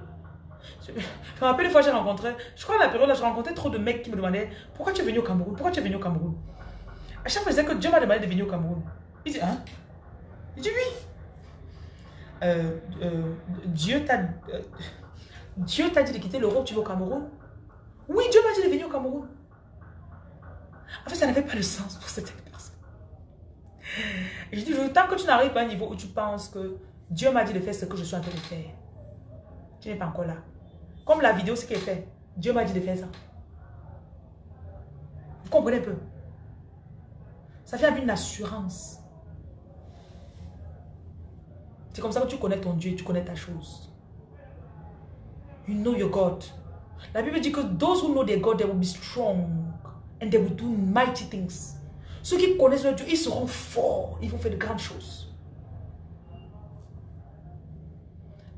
Je me rappelle une fois, j'ai rencontré, je crois à la période là, j'ai rencontré trop de mecs qui me demandaient pourquoi tu es venu au Cameroun? Pourquoi tu es venu au Cameroun? À chaque fois, je disais que Dieu m'a demandé de venir au Cameroun. Il dit, hein? Il dit, oui. Dieu t'a dit de quitter l'Europe, tu vas au Cameroun? Oui, Dieu m'a dit de venir au Cameroun. En fait, ça n'avait pas de sens pour cette personne. Et je dis, tant que tu n'arrives pas à un niveau où tu penses que Dieu m'a dit de faire ce que je suis en train de faire. Tu n'es pas encore là. Comme la vidéo, ce qu'elle fait. Dieu m'a dit de faire ça. Vous comprenez un peu? Ça vient avec une assurance. C'est comme ça que tu connais ton Dieu, tu connais ta chose. You know your God. La Bible dit que those who know their God, they will be strong and they will do mighty things. Ceux qui connaissent leur Dieu, ils seront forts. Ils vont faire de grandes choses.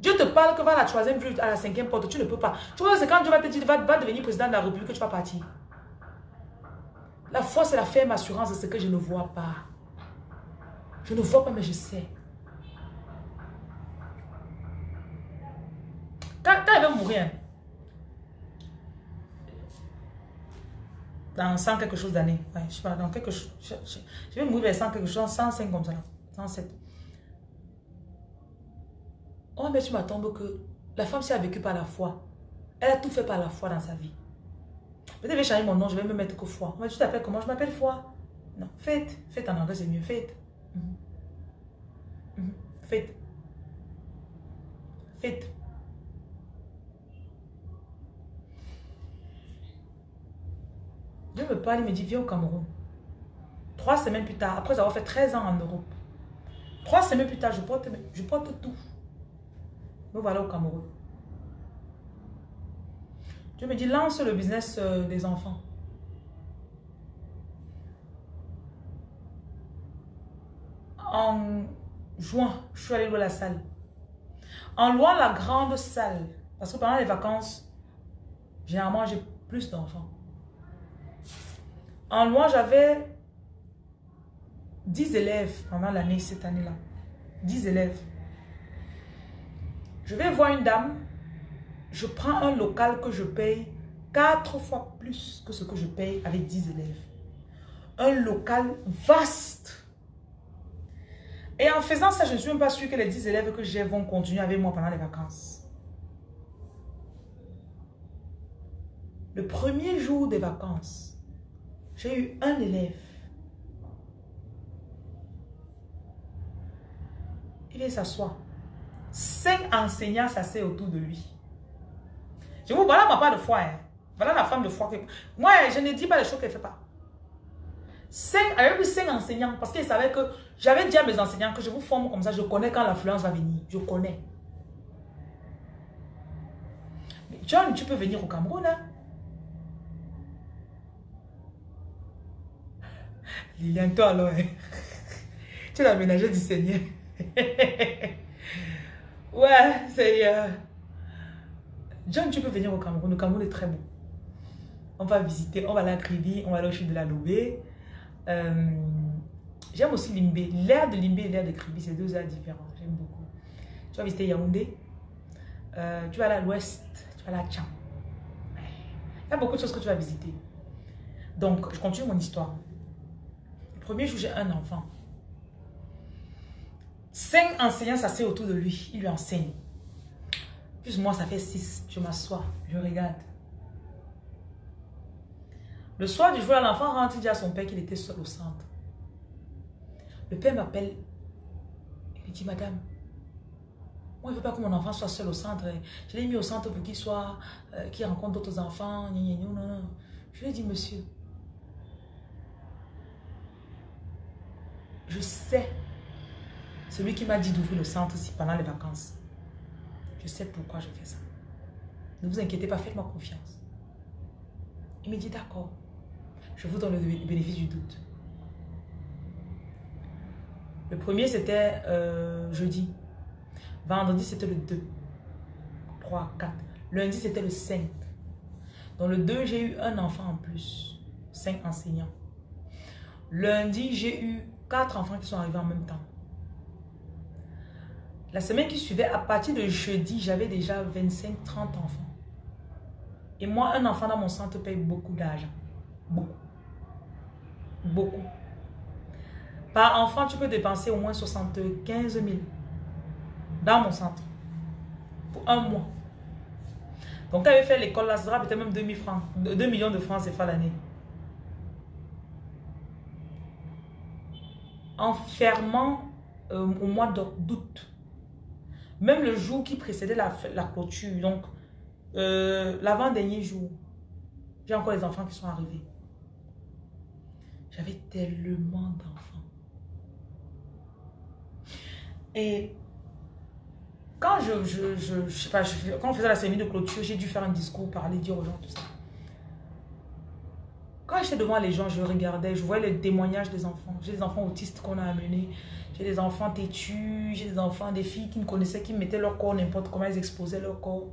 Dieu te parle que va à la 3e rue, à la 5e porte, tu ne peux pas. Tu vois, c'est quand Dieu va te dire, va devenir président de la République que tu vas partir. La foi, c'est la ferme assurance de ce que je ne vois pas. Je ne vois pas, mais je sais. Quand elle va mourir, dans 100 quelque chose d'années, ouais, je sais pas, dans quelque chose, je vais mourir vers 100 quelque chose, 105 comme ça, là, 107. On va mettre sur ma tombe que la femme, si elle a vécu par la foi, elle a tout fait par la foi dans sa vie. Peut-être que je vais changer mon nom, je vais me mettre que foi. On va dire, tu t'appelles comment? Je m'appelle foi. Non, Faith. Faith en anglais, c'est mieux. Faith. Faith. Faith. Dieu me parle, il me dit, viens au Cameroun. 3 semaines plus tard, après avoir fait 13 ans en Europe, 3 semaines plus tard, je porte tout. Me voilà au Cameroun. Dieu me dit, lance le business des enfants. En juin, je suis allée louer la salle. En louant la grande salle, parce que pendant les vacances, généralement, j'ai plus d'enfants. En louant, j'avais 10 élèves pendant l'année, cette année-là. 10 élèves. Je vais voir une dame, je prends un local que je paye 4 fois plus que ce que je paye avec 10 élèves. Un local vaste. Et en faisant ça, je ne suis même pas sûre que les 10 élèves que j'ai vont continuer avec moi pendant les vacances. Le premier jour des vacances, j'ai eu un élève. Il vient s'asseoir. 5 enseignants s'asseoir autour de lui. Je vous voilà ma part de foi. Hein. Voilà la femme de foi. Moi, je ne dis pas les choses qu'elle ne fait pas. 5 enseignants, parce qu'ils savaient que j'avais dit à mes enseignants que je vous forme comme ça, je connais quand l'affluence va venir. Je connais. Mais John, tu peux venir au Cameroun, hein? Lilian, toi alors, hein? Tu es la ménagère du Seigneur. Ouais, c'est... John, tu peux venir au Cameroun. Le Cameroun est très beau. On va visiter, on va à la Kribi, on va aller au chute de la Lobé. J'aime aussi Limbé. L'air de Limbé et l'air de Kribi, c'est 2 airs différents. J'aime beaucoup. Tu vas visiter Yaoundé. Tu vas aller à l'ouest. Tu vas aller à Tcham. Il y a beaucoup de choses que tu vas visiter. Donc, je continue mon histoire. Le premier jour, j'ai un enfant. 5 enseignants s'asseyent autour de lui. Il lui enseigne. Plus moi, ça fait 6. Je m'assois. Je regarde. Le soir du jour, l'enfant rentre, il dit à son père qu'il était seul au centre. Le père m'appelle. Il me dit, madame, moi, je ne veux pas que mon enfant soit seul au centre. Je l'ai mis au centre pour qu'il soit, qu'il rencontre d'autres enfants. Non, non. Je lui ai dit, monsieur, je sais, celui qui m'a dit d'ouvrir le centre ici pendant les vacances. Je sais pourquoi je fais ça. Ne vous inquiétez pas, faites-moi confiance. Il me dit, d'accord. Je vous donne le bénéfice du doute. Le premier, c'était jeudi. Vendredi, c'était le 2. 3, 4. Lundi, c'était le 5. Dans le 2, j'ai eu un enfant en plus. 5 enseignants. Lundi, j'ai eu 4 enfants qui sont arrivés en même temps. La semaine qui suivait, à partir de jeudi, j'avais déjà 25-30 enfants. Et moi, un enfant dans mon centre paye beaucoup d'argent. Beaucoup. Beaucoup. Par enfant, tu peux dépenser au moins 75 000 dans mon centre. Pour un mois. Donc, quand j'avais fait l'école, là, ça sera peut-être même 2 000 francs. 2 millions de francs, c'est pas l'année. En fermant au mois d'août, Même le jour qui précédait la clôture, donc l'avant-dernier jour, j'ai encore les enfants qui sont arrivés. J'avais tellement d'enfants. Et quand je sais pas, quand on faisait la cérémonie de clôture, j'ai dû faire un discours, parler, dire aux gens tout ça. Quand j'étais devant les gens, je regardais, je voyais les témoignages des enfants. J'ai des enfants autistes qu'on a amenés. J'ai des enfants têtus, j'ai des enfants, des filles qui me connaissaient, qui mettaient leur corps n'importe comment, elles exposaient leur corps.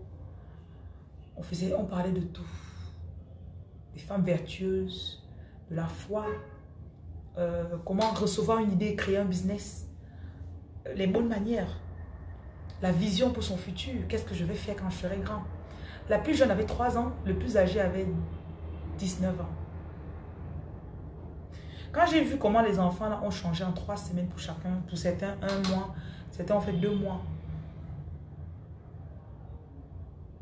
On parlait de tout. Des femmes vertueuses, de la foi, comment recevoir une idée et créer un business, les bonnes manières, la vision pour son futur, qu'est-ce que je vais faire quand je serai grand. La plus jeune avait 3 ans, le plus âgé avait 19 ans. Quand j'ai vu comment les enfants là, ont changé en 3 semaines pour chacun, pour certains 1 mois, certains ont fait 2 mois,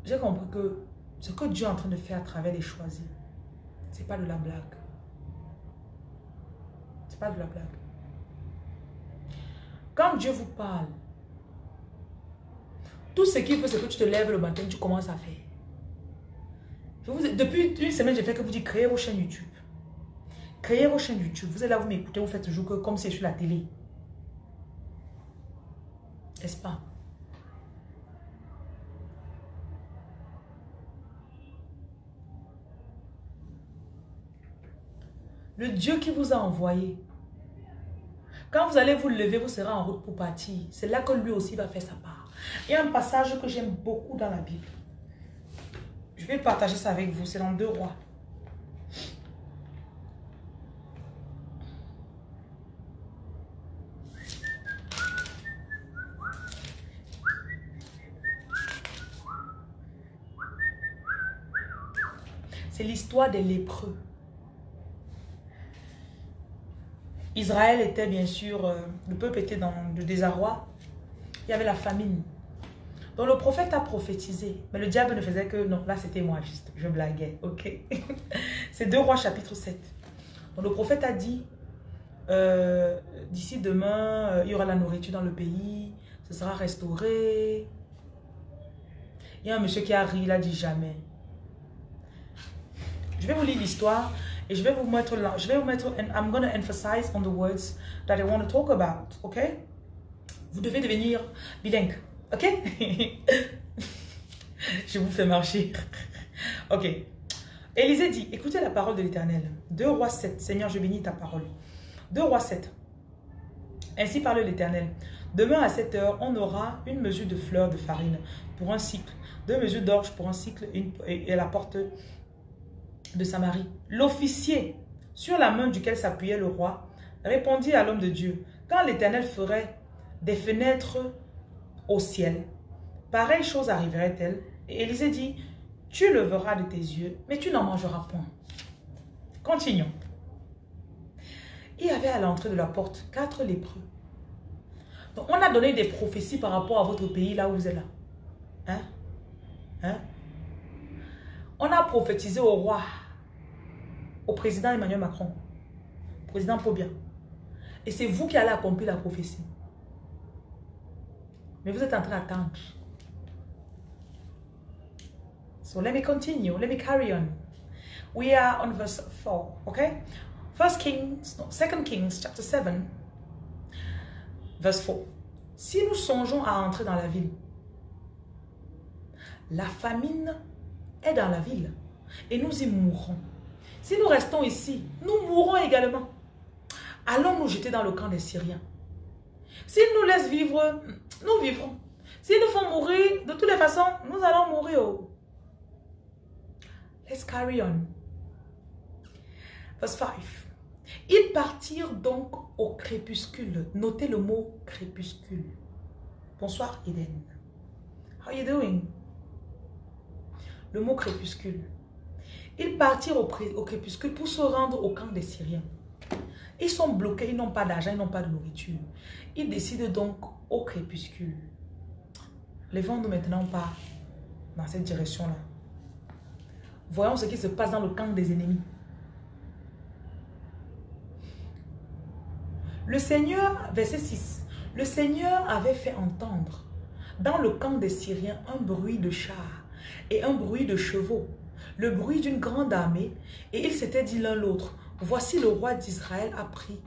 j'ai compris que ce que Dieu est en train de faire à travers les choisis, c'est pas de la blague. C'est pas de la blague. Quand Dieu vous parle, tout ce qu'il faut, c'est que tu te lèves le matin, tu commences à faire. Depuis 1 semaine, j'ai fait que vous dites créez vos chaînes YouTube. Créez vos chaînes YouTube. Vous êtes là, vous m'écoutez, vous faites toujours que comme c'est sur la télé. N'est-ce pas? Le Dieu qui vous a envoyé, quand vous allez vous lever, vous serez en route pour partir. C'est là que lui aussi va faire sa part. Il y a un passage que j'aime beaucoup dans la Bible. Je vais partager ça avec vous. C'est dans 2 Rois. C'est l'histoire des lépreux. Israël était bien sûr, le peuple était dans le désarroi. Il y avait la famine. Donc le prophète a prophétisé. Mais le diable ne faisait que, non, là c'était moi juste, je blaguais, ok. C'est 2 Rois chapitre 7. Donc le prophète a dit, d'ici demain, il y aura la nourriture dans le pays, ce sera restauré. Il y a un monsieur qui a ri, il a dit jamais. Je vais vous lire l'histoire et je vais vous mettre là. And I'm going to emphasize on the words that I want to talk about, ok? Vous devez devenir bilingue, ok? Je vous fais marcher. Ok. Élisée dit, écoutez la parole de l'Éternel. 2 Rois 7, Seigneur, je bénis ta parole. 2 Rois 7. Ainsi parle l'Éternel. Demain à 7 heures, on aura 1 mesure de fleur de farine pour un cycle, 2 mesures d'orge pour un cycle et la porte de Samarie. L'officier, sur la main duquel s'appuyait le roi, répondit à l'homme de Dieu, quand l'Éternel ferait des fenêtres au ciel, pareille chose arriverait-elle? Et Élisée dit, tu le verras de tes yeux, mais tu n'en mangeras point. Continuons. Il y avait à l'entrée de la porte 4 lépreux. Donc on a donné des prophéties par rapport à votre pays, là où vous êtes là. Hein? Hein? On a prophétisé au roi, au président Emmanuel Macron, au président Paul Biya. Et c'est vous qui allez accomplir la prophétie. Mais vous êtes en train d'attendre. So let me continue, let me carry on. We are on verse 4, okay? 2 Kings chapter 7, verse 4. Si nous songeons à entrer dans la ville, la famine est dans la ville et nous y mourrons. Si nous restons ici, nous mourrons également. Allons nous jeter dans le camp des Syriens. S'ils nous laissent vivre, nous vivrons. S'ils nous font mourir, de toutes les façons, nous allons mourir. Let's carry on. Verse 5. Ils partirent donc au crépuscule. Notez le mot crépuscule. Bonsoir Eden. How you doing? Le mot crépuscule. Ils partirent au crépuscule pour se rendre au camp des Syriens. Ils sont bloqués, ils n'ont pas d'argent, ils n'ont pas de nourriture. Ils décident donc au crépuscule. Levons-nous maintenant pas dans cette direction-là. Voyons ce qui se passe dans le camp des ennemis. Le Seigneur, verset 6, le Seigneur avait fait entendre dans le camp des Syriens un bruit de chars et un bruit de chevaux, le bruit d'une grande armée, et ils s'étaient dit l'un l'autre, voici le roi d'Israël a pris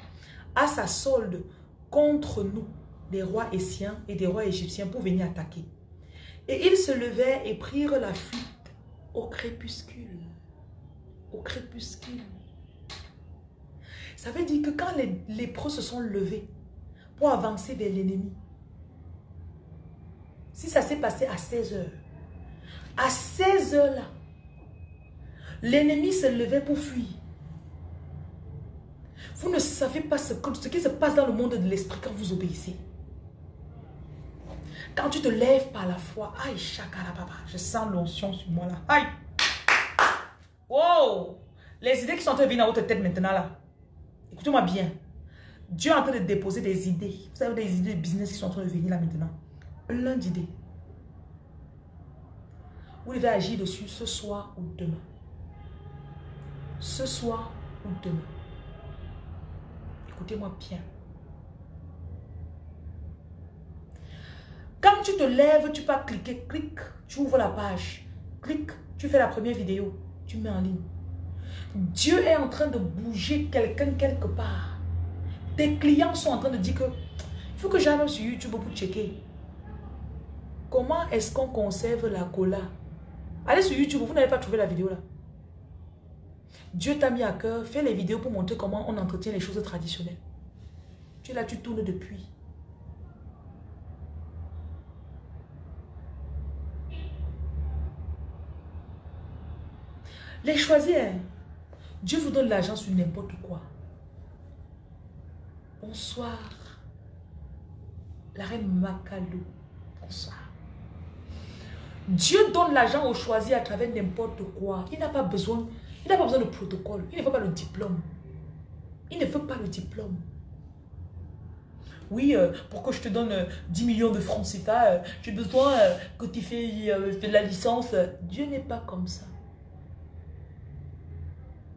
à sa solde contre nous des rois Essiens et des rois égyptiens pour venir attaquer. Et ils se levèrent et prirent la fuite au crépuscule. Au crépuscule. Ça veut dire que quand les lépreux se sont levés pour avancer vers l'ennemi, si ça s'est passé à 16 heures, à 16 heures là, l'ennemi se levait pour fuir. Vous ne savez pas ce qui se passe dans le monde de l'esprit quand vous obéissez. Quand tu te lèves par la foi, aïe, chakara papa, je sens l'onction sur moi là. Aïe! Wow! Les idées qui sont en train de venir dans votre tête maintenant là. Écoutez-moi bien. Dieu est en train de déposer des idées. Vous savez, des idées de business qui sont en train de venir là maintenant. Plein d'idées. Vous devez agir dessus ce soir ou demain. Ce soir ou demain. Écoutez-moi bien. Quand tu te lèves, tu peux cliquer, clic, tu ouvres la page, clic, tu fais la première vidéo, tu mets en ligne. Dieu est en train de bouger quelqu'un quelque part. Tes clients sont en train de dire que il faut que j'aille sur YouTube pour checker. Comment est-ce qu'on conserve la cola? Allez sur YouTube, vous n'avez pas trouvé la vidéo là. Dieu t'a mis à cœur, fais les vidéos pour montrer comment on entretient les choses traditionnelles. Tu es là, tu tournes depuis. Les choisir. Dieu vous donne l'argent sur n'importe quoi. Bonsoir. La reine Makalou. Bonsoir. Dieu donne l'argent au choisi à travers n'importe quoi. Il n'a pas besoin de protocole. Il ne veut pas le diplôme. Il ne veut pas le diplôme. Oui, pour que je te donne 10 millions de francs CFA, j'ai besoin que tu fais de la licence. Dieu n'est pas comme ça.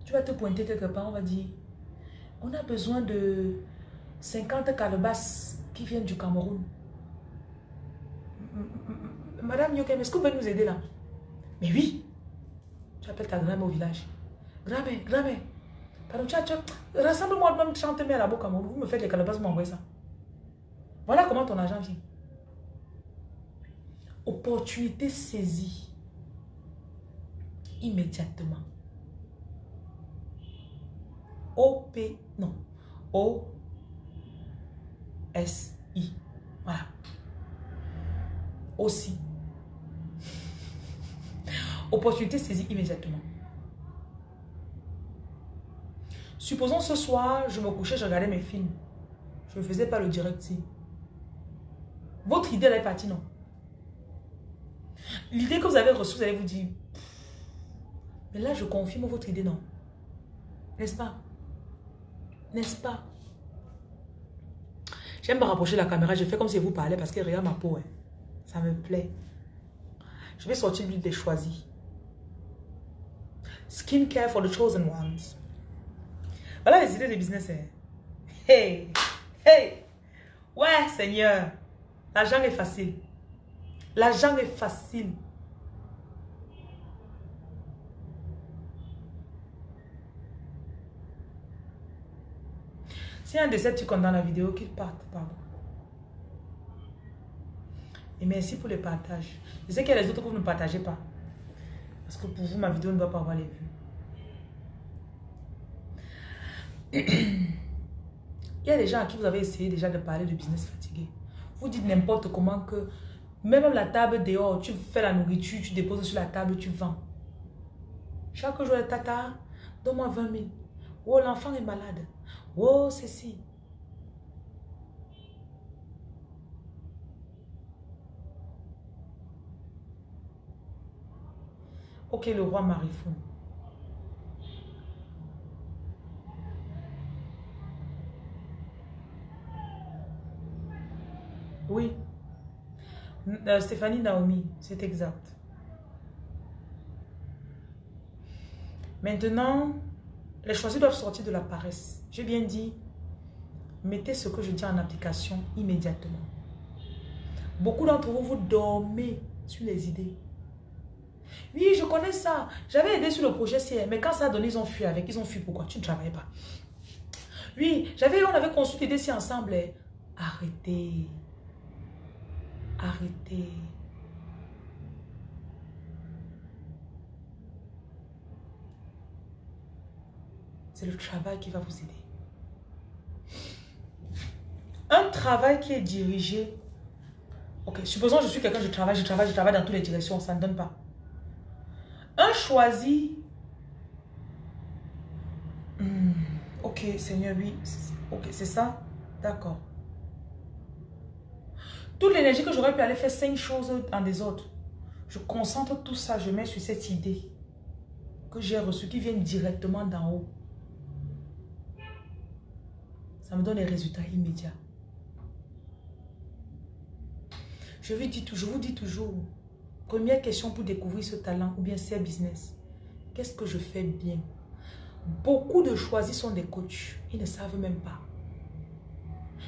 Tu vas te pointer quelque part, on va dire, on a besoin de 50 calebasses qui viennent du Cameroun. Madame Yokem, est-ce que vous pouvez nous aider là? Mais oui. Tu appelles ta grand-mère au village. Grand-mère. Pardon, rassemble-moi même 30 000 là-bas au Cameroun. Vous me faites les calebasses, vous m'envoyez ça. Voilà comment ton argent vient. Opportunité saisie. Immédiatement. O-S-I. Voilà. Aussi. Opportunité saisie immédiatement. Supposons ce soir, je me couchais, je regardais mes films. Je ne faisais pas le direct. Votre idée elle est partie, non? L'idée que vous avez reçue, vous allez vous dire, mais là je confirme votre idée, non? N'est-ce pas? N'est-ce pas? J'aime me rapprocher de la caméra, je fais comme si vous parlez parce que regarde ma peau. Hein. Ça me plaît. Je vais sortir l'huile des choisis. Skincare for the chosen ones. Voilà les idées de business. Hein. Hey! Hey! Ouais, Seigneur. L'argent est facile. L'argent est facile. S'il y a un Decepticon dans la vidéo, qu'il parte, pardon. Et merci pour le partage. Je sais qu'il y a les autres que vous ne partagez pas. Parce que pour vous, ma vidéo ne doit pas avoir les vues. Il y a des gens à qui vous avez essayé déjà de parler de business fatigué. Vous dites n'importe comment que même la table dehors, tu fais la nourriture, tu déposes sur la table, tu vends. Chaque jour, le tata, donne-moi 20 000. Oh, l'enfant est malade. Oh, ceci. Ok, le roi Marifou. Oui. Stéphanie Naomi, c'est exact. Maintenant, les choisis doivent sortir de la paresse. J'ai bien dit, mettez ce que je dis en application immédiatement. Beaucoup d'entre vous, vous dormez sur les idées. Oui, je connais ça. J'avais aidé sur le projet CR, mais quand ça a donné, ils ont fui avec. Ils ont fui pourquoi? Tu ne travaillais pas. Oui, on avait construit l'idée ici ensemble. Arrêtez. Arrêtez. C'est le travail qui va vous aider. Un travail qui est dirigé. Ok, supposons que je suis quelqu'un, je travaille dans toutes les directions, ça ne donne pas. Un choisi. Ok, Seigneur, oui. Ok, c'est ça. D'accord. Toute l'énergie que j'aurais pu aller faire 5 choses en des autres, je concentre tout ça, je mets sur cette idée que j'ai reçue, qui vient directement d'en haut. Ça me donne des résultats immédiats. Je vous dis toujours, première question pour découvrir ce talent ou bien ces business. Qu'est-ce que je fais bien? Beaucoup de choisis sont des coachs. Ils ne savent même pas.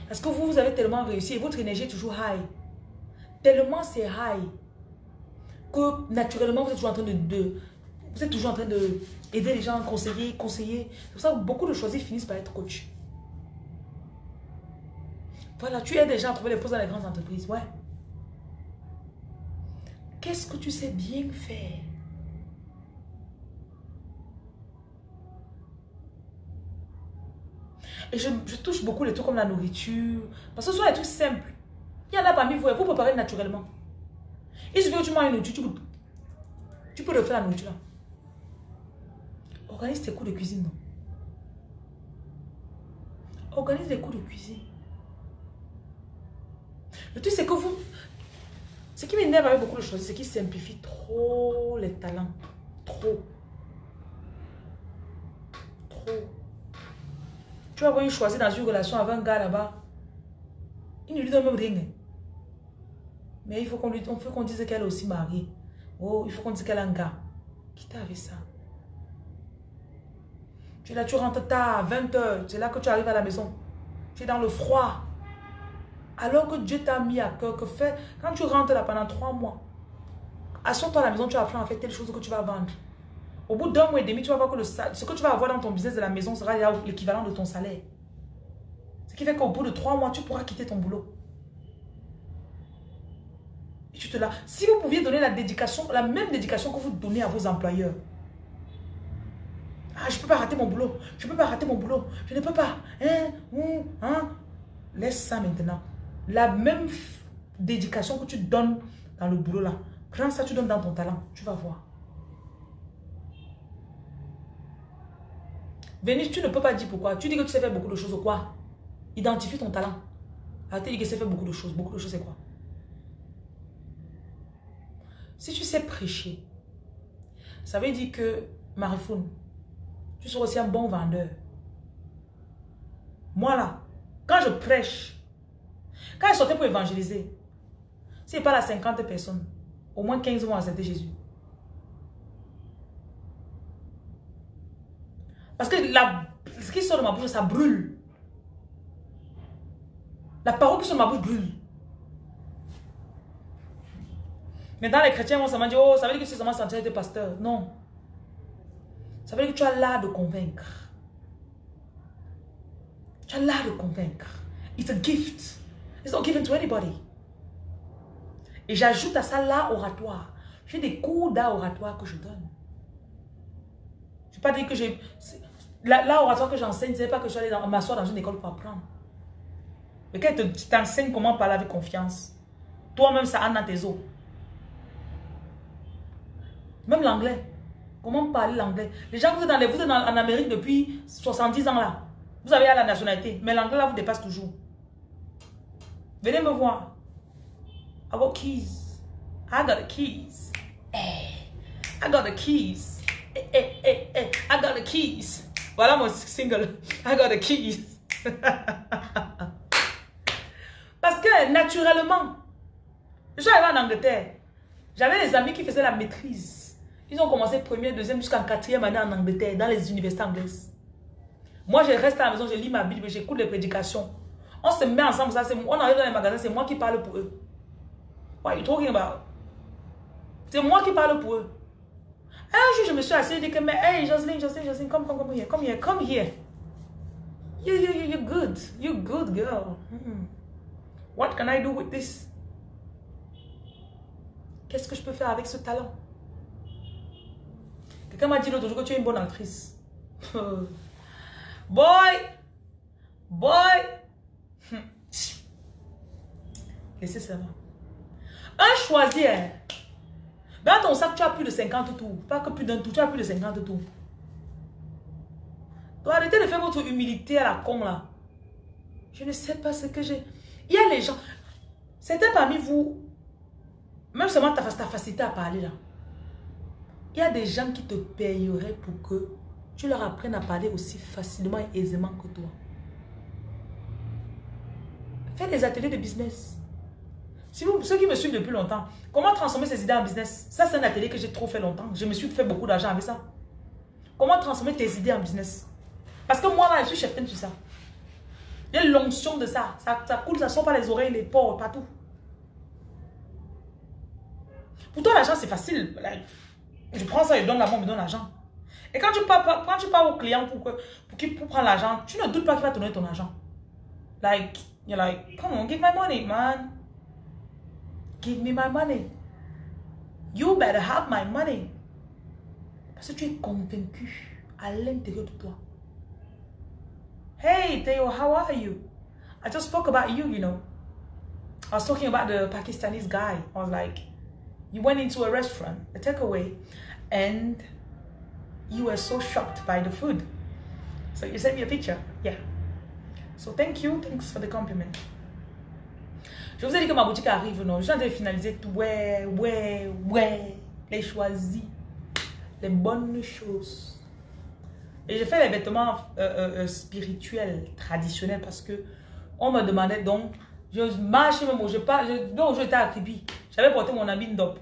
Parce que vous avez tellement réussi et votre énergie est toujours high. Tellement c'est high que naturellement vous êtes toujours en train vous êtes toujours en train de aider les gens, conseiller. C'est pour ça que beaucoup de choisis finissent par être coach. Voilà, tu aides les gens à trouver les postes dans les grandes entreprises. Ouais. Qu'est-ce que tu sais bien faire? Et je touche beaucoup les trucs comme la nourriture. Parce que ce sont des trucs simples. Il y en a parmi vous, vous préparez naturellement. Il suffit que tu manges une nourriture, tu peux refaire la nourriture là. Organise tes cours de cuisine, non? Organise des cours de cuisine. Le truc, c'est que vous... Ce qui m'énerve avec beaucoup de choses, c'est qu'ils simplifient trop les talents. Trop. Tu vas avoir choisi dans une relation avec un gars là-bas. Il ne lui donne même rien. Mais il faut qu'on dise qu'elle est aussi mariée. Oh, il faut qu'on dise qu'elle a un gars. Qui t'a avec ça? Tu es là, tu rentres tard, à 20 h. C'est là que tu arrives à la maison. Tu es dans le froid. Alors que Dieu t'a mis à cœur que fait, quand tu rentres là pendant 3 mois, assois-toi à la maison, tu apprends à faire telle chose que tu vas vendre. Au bout d'1 mois et demi, tu vas voir que ce que tu vas avoir dans ton business de la maison sera l'équivalent de ton salaire. Ce qui fait qu'au bout de 3 mois, tu pourras quitter ton boulot. Et tu te là. Si vous pouviez donner la même dédication que vous donnez à vos employeurs. Ah, je ne peux pas rater mon boulot. Je ne peux pas rater mon boulot. Je ne peux pas. Laisse ça maintenant. La même dédication que tu donnes dans le boulot là. Prends ça, tu donnes dans ton talent. Tu vas voir. Vénus, tu ne peux pas dire pourquoi. Tu dis que tu sais faire beaucoup de choses ou quoi? Identifie ton talent. Ah, tu dis que tu sais faire beaucoup de choses. Beaucoup de choses, c'est quoi? Si tu sais prêcher, ça veut dire que, Marifoune, tu seras aussi un bon vendeur. Moi là, quand je prêche, quand je sortais pour évangéliser, si je parle à 50 personnes, au moins 15 vont accepter Jésus. Parce que ce qui sort de ma bouche, ça brûle. La parole qui sort de ma bouche brûle. Maintenant, les chrétiens vont seulement dire, oh, ça veut dire que c'est seulement sentir être pasteur. Non. Ça veut dire que tu as l'art de convaincre. Tu as l'art de convaincre. It's a gift. It's not given to anybody. Et j'ajoute à ça l'art oratoire. J'ai des cours d'art oratoire que je donne. Je ne vais pas dire que j'ai... L'art oratoire que j'enseigne, ce n'est pas que je suis allé m'asseoir dans une école pour apprendre. Mais quand tu t'enseignes comment parler avec confiance, toi-même, ça entre dans tes os. Même l'anglais. Comment parler l'anglais? Les gens, vous êtes en Amérique depuis 70 ans là. Vous avez la nationalité. Mais l'anglais là vous dépasse toujours. Venez me voir. I got keys. I got the keys. Hey. I got the keys. Hey, hey, hey, hey. I got the keys. Voilà mon single. I got the keys. Parce que naturellement, je suis arrivé en Angleterre. J'avais des amis qui faisaient la maîtrise. Ils ont commencé première, deuxième jusqu'en 4e année en Angleterre, dans les universités anglaises. Moi, je reste à la maison, je lis ma Bible, j'écoute les prédications. On se met ensemble, ça, on arrive dans les magasins, c'est moi qui parle pour eux. What are you talking about? C'est moi qui parle pour eux. Un jour, je me suis assise et dit que, mais hey, Joseline, come here. You're good. You're good, girl. What can I do with this? Qu'est-ce que je peux faire avec ce talent? Quelqu'un m'a dit l'autre jour que tu es une bonne actrice. Boy! Laissez ça. Un choisir. Dans ton sac, tu as plus de 50 tours. Pas que plus d'un tour, tu as plus de 50 tours. Donc arrêtez de faire votre humilité à la con là. Je ne sais pas ce que j'ai. Il y a les gens. Certains parmi vous, même seulement ta facilité à parler là. Il y a des gens qui te payeraient pour que tu leur apprennes à parler aussi facilement et aisément que toi. Fais des ateliers de business. Si vous, ceux qui me suivent depuis longtemps, comment transformer ces idées en business? Ça, c'est un atelier que j'ai trop fait longtemps. Je me suis fait beaucoup d'argent avec ça. Comment transformer tes idées en business? Parce que moi, là, je suis cheftaine sur ça. Il y a l'onction de ça. Ça coule, ça sort par les oreilles, les pores, partout. Pour toi, l'argent, c'est facile. Je prends ça, je donne la main, on me donne l'argent. Et quand tu pars au client pour prendre l'argent, tu ne doutes pas qu'il va te donner ton argent. Like, you're like, come on, give my money, man. Give me my money. You better have my money. Parce que tu es convaincu à l'intérieur de toi. Hey, Theo, how are you? I just spoke about you, you know. I was talking about the Pakistanis guy. I was like, you went into a restaurant, a takeaway, and you were so shocked by the food. So you sent me a picture. Yeah. So thank you. Thanks for the compliment. Je vous ai dit que ma boutique arrive, non? Je viens de finaliser tout. Ouais. Les choisis. Les bonnes choses. Et j'ai fait les vêtements spirituels, traditionnels, parce que on me demandait donc, je marche même, donc je étais à Kribi. J'avais porté mon habit Ndop.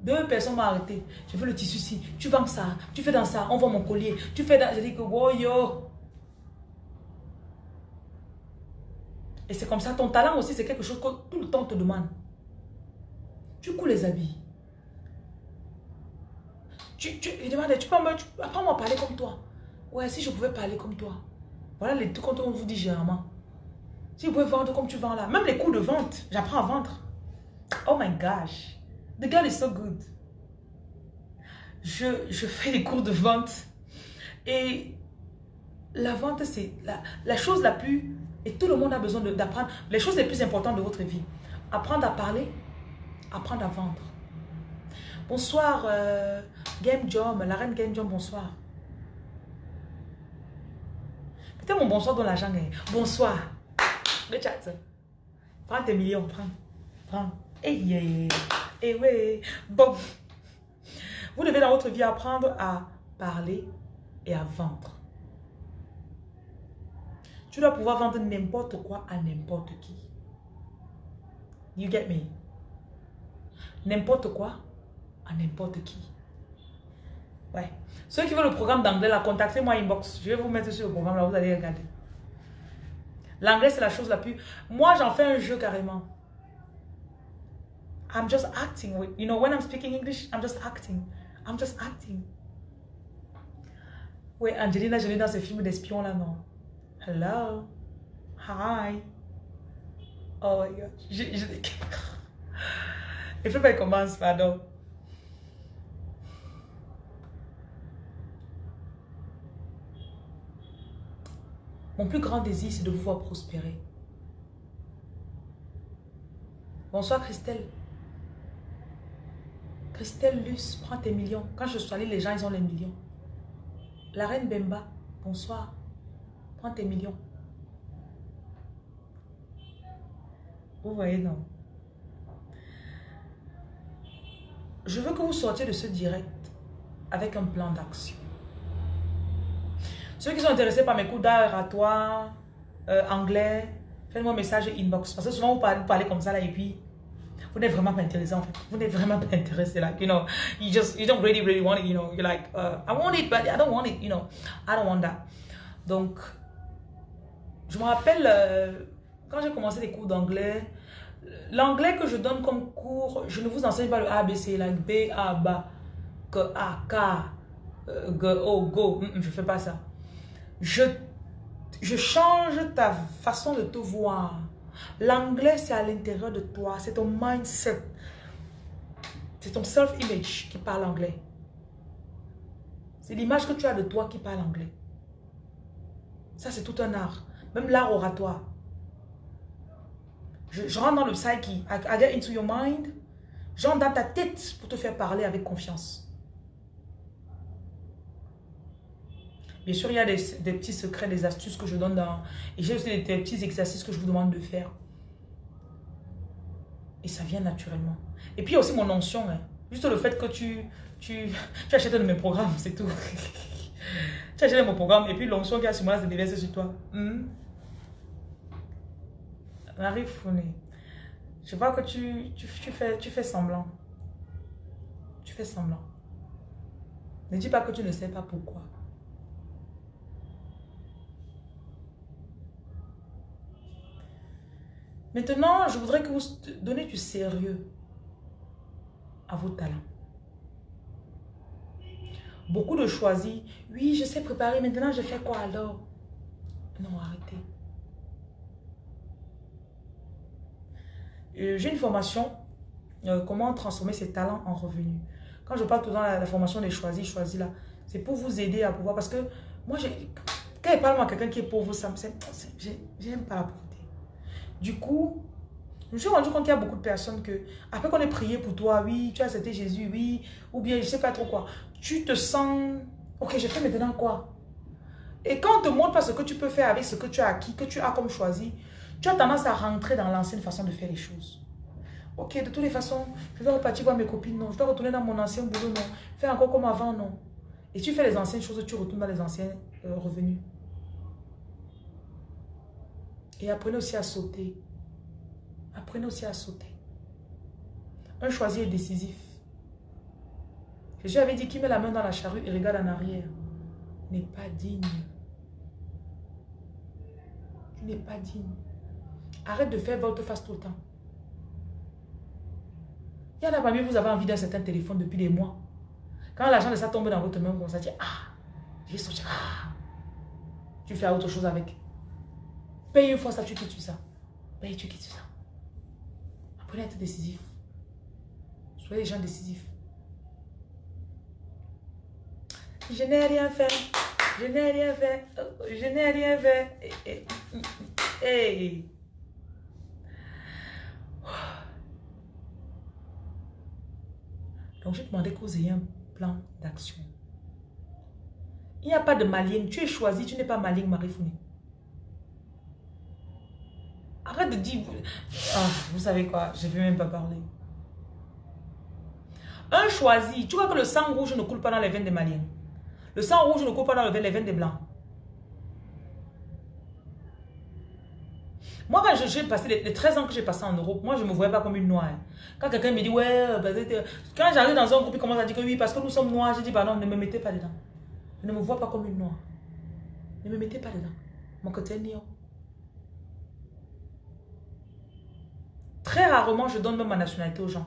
2 personnes m'ont arrêté. Je veux le tissu ci. Tu vends ça. Tu fais dans ça. On vend mon collier. Tu fais dans... Je dis que, wow, yo. Et c'est comme ça. Ton talent aussi, c'est quelque chose que tout le temps on te demande. Tu couds les habits. Je demande, apprends-moi à parler comme toi. Ouais, si je pouvais parler comme toi. Voilà les trucs qu'on vous dit généralement. Si vous pouvez vendre comme tu vends là. Même les cours de vente. J'apprends à vendre. Oh my gosh. The girl is so good. Je fais des cours de vente. Et la vente, c'est la chose la plus... Et tout le monde a besoin d'apprendre les choses les plus importantes de votre vie. Apprendre à parler, apprendre à vendre. Bonsoir, Game Jom, la reine Game Jom, bonsoir. Peut-être mon bonsoir dans l'argent. Bonsoir. Le chat. Prends tes millions, prends. Eh ouais. Bon. Vous devez dans votre vie apprendre à parler et à vendre. Tu dois pouvoir vendre n'importe quoi à n'importe qui. You get me? N'importe quoi à n'importe qui. Ouais. Ceux qui veulent le programme d'anglais, là, contactez-moi inbox. Je vais vous mettre sur le programme, là, vous allez regarder. L'anglais, c'est la chose la plus... Moi, j'en fais un jeu carrément. I'm just acting with... You know, when I'm speaking English, I'm just acting. I'm just acting. Oui, Angelina Jolie dans ce film d'espion, là, non. Hello. Hi. Oh my God. Il faut qu'elle commence, pardon. Mon plus grand désir, c'est de vous voir prospérer. Bonsoir, Christelle. Christelle Luce, prends tes millions. Quand je suis allée, les gens, ils ont les millions. La reine Bemba, bonsoir. Prends tes millions. Vous voyez, non? Je veux que vous sortiez de ce direct avec un plan d'action. Ceux qui sont intéressés par mes cours d'art oratoire, anglais, faites-moi un message inbox. Parce que souvent, vous parlez comme ça là et puis vous n'êtes vraiment pas intéressé en fait. Vous n'êtes vraiment pas intéressé. Like, you know, you don't really want it, you know. You're like, I want it, but I don't want it, you know. I don't want that. Donc, je me rappelle, quand j'ai commencé les cours d'anglais, L'anglais que je donne comme cours, je ne vous enseigne pas le ABC, like B, A, B, K, A, K, G, O, Go. Je ne fais pas ça. Je change ta façon de te voir. L'anglais, c'est à l'intérieur de toi. C'est ton mindset. C'est ton self-image qui parle anglais. C'est l'image que tu as de toi qui parle anglais. Ça, c'est tout un art. Même l'art oratoire. Je rentre dans le psyche. I get into your mind. J'entre dans ta tête pour te faire parler avec confiance. Bien sûr, il y a des petits secrets, des astuces que je donne dans... Et j'ai aussi des petits exercices que je vous demande de faire. Et ça vient naturellement. Et puis, il y a aussi mon onction. Hein. Juste le fait que tu achètes un de mes programmes, c'est tout. Tu achètes mon programme et puis l'onction qui a sur moi, c'est déversé sur toi. Marie Founé. Je vois que tu fais semblant. Tu fais semblant. Ne dis pas que tu ne sais pas pourquoi. Maintenant, je voudrais que vous donniez du sérieux à vos talents. Beaucoup de choisis. Oui, je sais préparer. Maintenant, je fais quoi alors? Non, arrêtez. J'ai une formation. Comment transformer ses talents en revenus. Quand je parle tout dans la formation des choisis là, c'est pour vous aider à pouvoir. Parce que moi, quand je parle à quelqu'un qui est pauvre, j'aime pas la pauvreté. Du coup, je me suis rendu compte qu'il y a beaucoup de personnes que, après qu'on ait prié pour toi, oui, tu as accepté Jésus, oui, ou bien je sais pas trop quoi, tu te sens, ok, je fais maintenant quoi? Et quand on te montre pas ce que tu peux faire avec ce que tu as acquis, que tu as comme choisi, tu as tendance à rentrer dans l'ancienne façon de faire les choses. Ok, de toutes les façons, je dois repartir voir mes copines, non, je dois retourner dans mon ancien boulot, non, faire encore comme avant, non. Et tu fais les anciennes choses, tu retournes dans les anciens revenus. Et apprenez aussi à sauter. Apprenez aussi à sauter. Un choisi est décisif. Jésus avait dit qu'il met la main dans la charrue et regarde en arrière. N'est pas digne. Tu n'es pas digne. Arrête de faire volte-face tout le temps. Il y en a parmi vous, avez envie d'un certain téléphone depuis des mois. Quand l'argent de ça tombe dans votre main, vous allez dire, ah, j'ai sorti, ah. Tu fais autre chose avec. Paye une fois ça, tu quittes ça. Paye, tu quittes ça. Apprenez à être décisif. Soyez des gens décisifs. Je n'ai rien fait. Je n'ai rien fait. Je n'ai rien fait. Hey. Donc, je demandais que vous ayez un plan d'action. Il n'y a pas de maligne. Tu es choisi, tu n'es pas maligne, Marie Founé. Arrête de dire... Ah, vous savez quoi, je ne vais même pas parler. Un choisi. Tu vois que le sang rouge ne coule pas dans les veines des maliens. Le sang rouge ne coule pas dans les veines des blancs. Moi, quand j'ai passé les 13 ans que j'ai passé en Europe, moi, je ne me voyais pas comme une noire. Hein. Quand quelqu'un me dit, ouais, quand j'arrive dans un groupe, il commence à dire que oui, parce que nous sommes noirs, je dis, bah non, ne me mettez pas dedans. Je ne me vois pas comme une noire. Ne me mettez pas dedans. Mon côté néo. Très rarement, je donne même ma nationalité aux gens.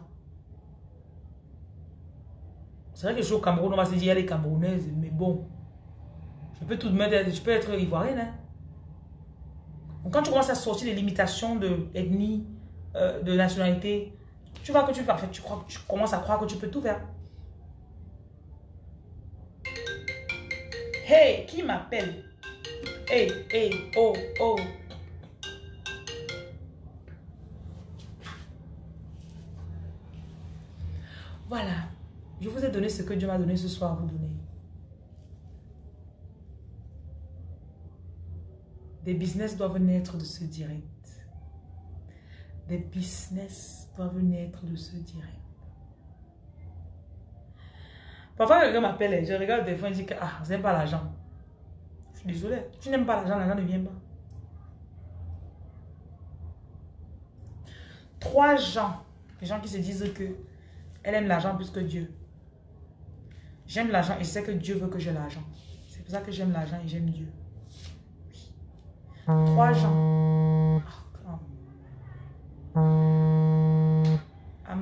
C'est vrai que je suis au Cameroun, on va se dire, il y a les Camerounaises, mais bon. Je peux tout de même être, je peux être ivoirienne. Hein. Donc, quand tu commences à sortir les limitations de ethnie, de nationalité, tu vois que tu peux, en fait, tu commences à croire que tu peux tout faire. Hey, qui m'appelle? Hey, hey, oh, oh. Voilà. Je vous ai donné ce que Dieu m'a donné ce soir à vous donner. Des business doivent naître de ce direct. Des business doivent naître de ce direct. Parfois, quelqu'un m'appelle, je regarde le téléphone et je dis que ah, vous n'aimez pas l'argent. Je suis désolée. Tu n'aimes pas l'argent, l'argent ne vient pas. 3 gens, les gens qui se disent que elle aime l'argent plus que Dieu. J'aime l'argent et je sais que Dieu veut que j'ai l'argent. C'est pour ça que j'aime l'argent et j'aime Dieu. Oui. 3 gens. Oh, I'm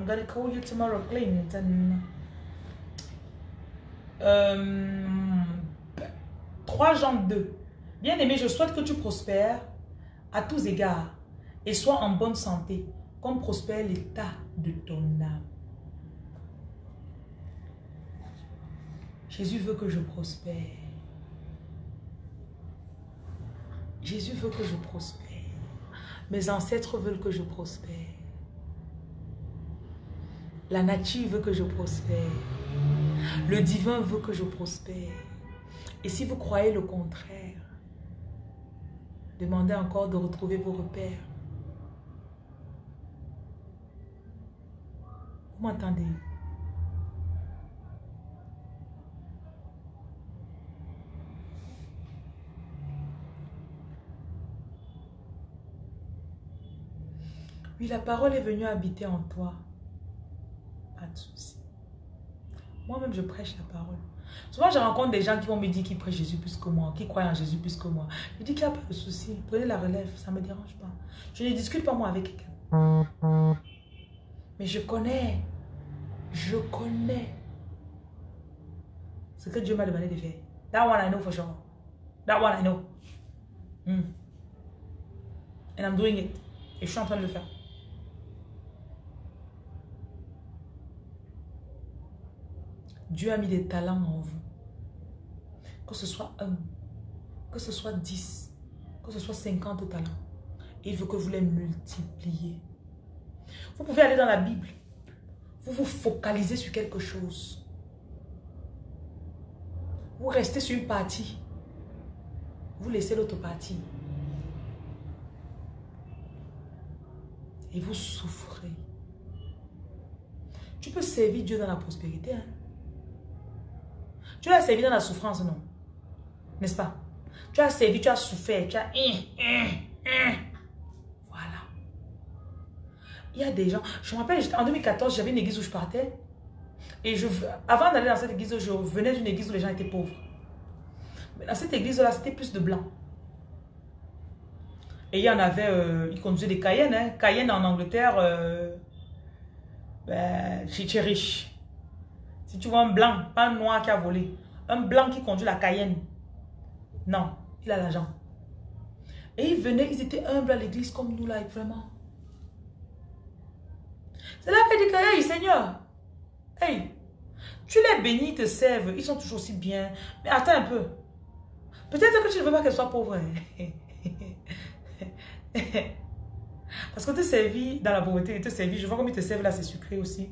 gonna call you tomorrow, Clinton. 3 Jean 2. Bien-aimé, je souhaite que tu prospères à tous égards et sois en bonne santé, comme prospère l'état de ton âme. Jésus veut que je prospère. Jésus veut que je prospère. Mes ancêtres veulent que je prospère. La nature veut que je prospère. Le divin veut que je prospère. Et si vous croyez le contraire, demandez encore de retrouver vos repères. Vous m'entendez? Oui, la parole est venue habiter en toi. Pas de souci. Moi-même, je prêche la parole. Souvent, je rencontre des gens qui vont me dire qu'ils prêchent Jésus plus que moi, qui croient en Jésus plus que moi. Je dis qu'il n'y a pas de souci. Prenez la relève, ça ne me dérange pas. Je ne discute pas moi avec quelqu'un. Mais je connais ce que Dieu m'a demandé de faire. That one I know for sure. That one I know. And I'm doing it. Et je suis en train de le faire. Dieu a mis des talents en vous. Que ce soit 1, que ce soit 10, que ce soit 50 talents. Et il veut que vous les multipliez. Vous pouvez aller dans la Bible. Vous vous focalisez sur quelque chose. Vous restez sur une partie. Vous laissez l'autre partie. Et vous souffrez. Tu peux servir Dieu dans la prospérité. Hein? Tu l'as servi dans la souffrance, non? N'est-ce pas? Tu as servi, tu as souffert, tu as... Voilà. Il y a des gens... Je me rappelle, en 2014, j'avais une église où je partais. Et avant d'aller dans cette église, je venais d'une église où les gens étaient pauvres. Mais dans cette église-là, c'était plus de blancs. Et il y en avait... ils conduisaient des Cayennes. Hein. Cayenne en Angleterre, c'est riche. Si tu vois un blanc, pas un noir qui a volé, un blanc qui conduit la Cayenne, non, il a l'argent. Et ils venaient, ils étaient humbles à l'église comme nous, là, vraiment. C'est là qu'il dit que, hey, Seigneur, hey, tu les bénis, ils te servent, ils sont toujours aussi bien. Mais attends un peu. Peut-être que tu ne veux pas qu'elle soit pauvre. Parce que te servir dans la pauvreté, te servir, je vois comme ils te servent là, c'est sucré aussi.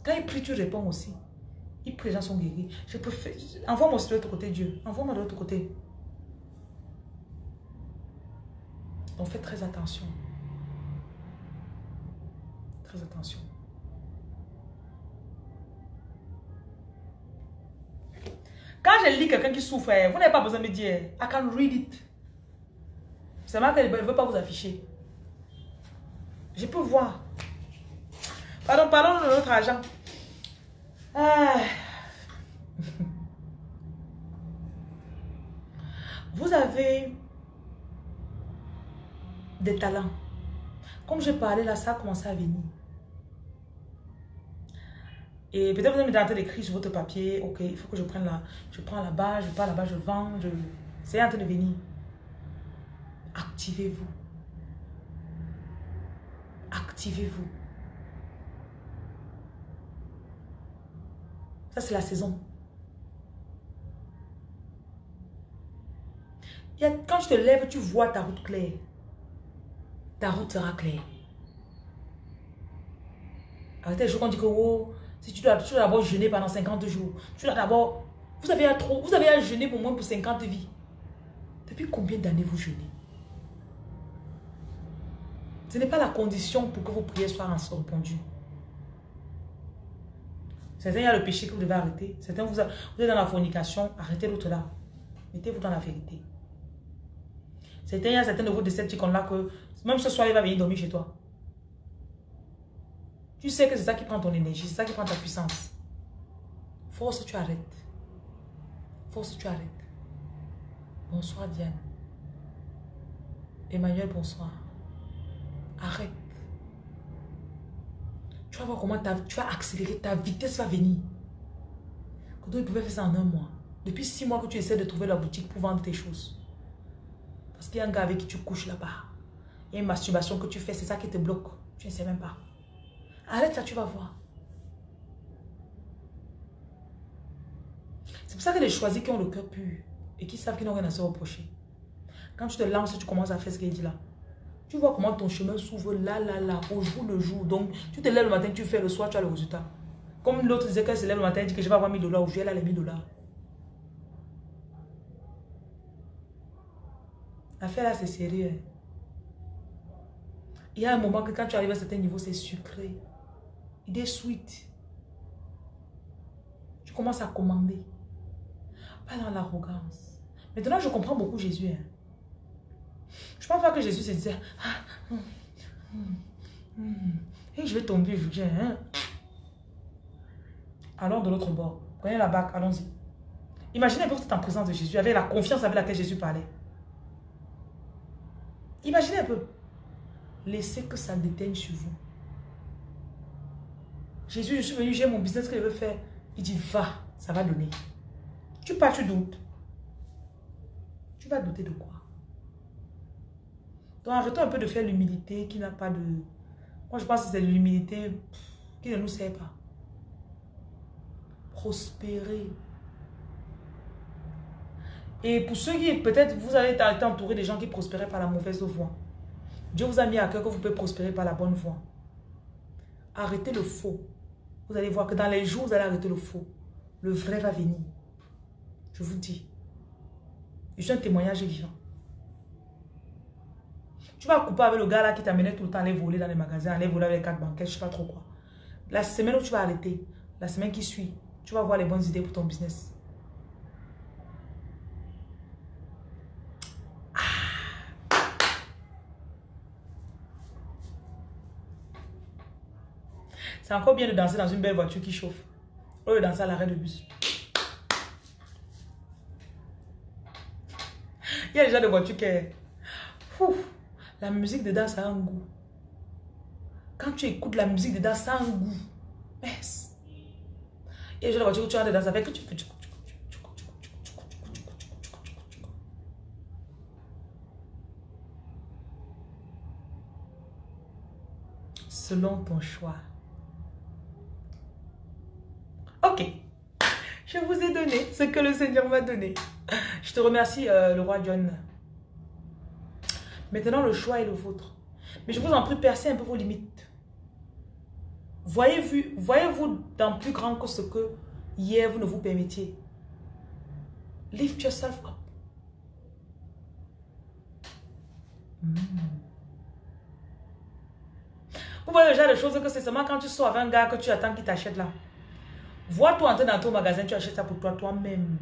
Quand il prie, tu réponds aussi. Il prie, les gens sont guéris. Je préfère... Envoie-moi de l'autre côté, Dieu. Envoie-moi de l'autre côté. Donc faites très attention. Très attention. Quand je lis quelqu'un qui souffre, vous n'avez pas besoin de me dire I can read it. C'est mal qu'elle ne veut pas vous afficher. Je peux voir. Pardon, parlons de notre argent. Vous avez des talents. Comme je parlais là, ça a commencé à venir. Et peut-être vous avez en train d'écrire sur votre papier, ok, il faut que je prenne là. Je prends là-bas, je pars là-bas, je vends. C'est en train de venir. Activez-vous. Activez-vous. Ça, c'est la saison. Quand tu te lèves, tu vois ta route claire. Ta route sera claire. Arrêtez les jours qu'on dit que oh, si tu dois d'abord jeûner pendant 50 jours. Tu dois d'abord... Vous avez à jeûner pour moins pour 50 vies. Depuis combien d'années vous jeûnez? Ce n'est pas la condition pour que vos prières soient répondues. Certains, il y a le péché que vous devez arrêter. Certains, vous êtes dans la fornication. Arrêtez l'autre là. Mettez-vous dans la vérité. Certains, il y a certains de vos décepticons là que même ce soir, il va venir dormir chez toi. Tu sais que c'est ça qui prend ton énergie. C'est ça qui prend ta puissance. Force, tu arrêtes. Force, tu arrêtes. Bonsoir, Diane. Emmanuel, bonsoir. Arrête. Tu vas voir comment tu vas accélérer, ta vitesse va venir. Quand ils pouvaient faire ça en un mois. Depuis 6 mois que tu essaies de trouver la boutique pour vendre tes choses. Parce qu'il y a un gars avec qui tu couches là-bas. Il y a une masturbation que tu fais, c'est ça qui te bloque. Tu ne sais même pas. Arrête ça, tu vas voir. C'est pour ça que les choisis qui ont le cœur pur et qui savent qu'ils n'ont rien à se reprocher. Quand tu te lances, tu commences à faire ce qu'il dit là. Tu vois comment ton chemin s'ouvre là, au jour le jour. Donc, tu te lèves le matin, tu fais le soir, tu as le résultat. Comme l'autre disait qu'elle se lève le matin, elle dit que je vais avoir $1000. Aujourd'hui, elle a les $1000. L'affaire là, c'est sérieux. Il y a un moment que quand tu arrives à un certain niveau, c'est sucré. Il est sweet. Tu commences à commander. Pas dans l'arrogance. Maintenant, je comprends beaucoup Jésus. Hein. Je ne pense pas que Jésus se disait, et je vais tomber aujourd'hui. Hein. Alors de l'autre bord, prenez la barque, allons-y. Imaginez un peu que vous êtes en présence de Jésus, avec la confiance avec laquelle Jésus parlait. Imaginez un peu. Laissez que ça déteigne sur vous. Jésus, je suis venu, j'ai mon business que je veux faire. Il dit, va, ça va donner. Tu pars, tu doutes. Tu vas douter de quoi? Donc arrêtons un peu de faire l'humilité qui n'a pas de... Moi je pense que c'est l'humilité qui ne nous sert pas. Prospérer. Et pour ceux qui, peut-être, vous avez été entouré de gens qui prospéraient par la mauvaise voie. Dieu vous a mis à cœur que vous pouvez prospérer par la bonne voie. Arrêtez le faux. Vous allez voir que dans les jours, vous allez arrêter le faux. Le vrai va venir. Je vous dis. Je suis un témoignage vivant. Tu vas couper avec le gars là qui t'amenait tout le temps à aller voler dans les magasins, aller voler avec les cartes bancaires, je ne sais pas trop quoi. La semaine où tu vas arrêter, la semaine qui suit, tu vas avoir les bonnes idées pour ton business. C'est encore bien de danser dans une belle voiture qui chauffe. Au lieu de danser à l'arrêt de bus. Il y a déjà des voitures qui... la musique dedans, ça a un goût. Quand tu écoutes la musique dedans, ça a un goût. Yes. Il y a déjà des voitures où tu as dedans, ça fait que tu... Selon ton choix. Ok. Je vous ai donné ce que le Seigneur m'a donné. Je te remercie, le roi John. Maintenant, le choix est le vôtre. Mais je vous en prie, percez un peu vos limites. Voyez-vous dans plus grand que ce que hier vous ne vous permettiez. Lift yourself up. Vous voyez le genre de choses que c'est seulement quand tu sors avec un gars que tu attends qu'il t'achète là. Vois-toi entrer dans ton magasin, tu achètes ça pour toi, toi-même.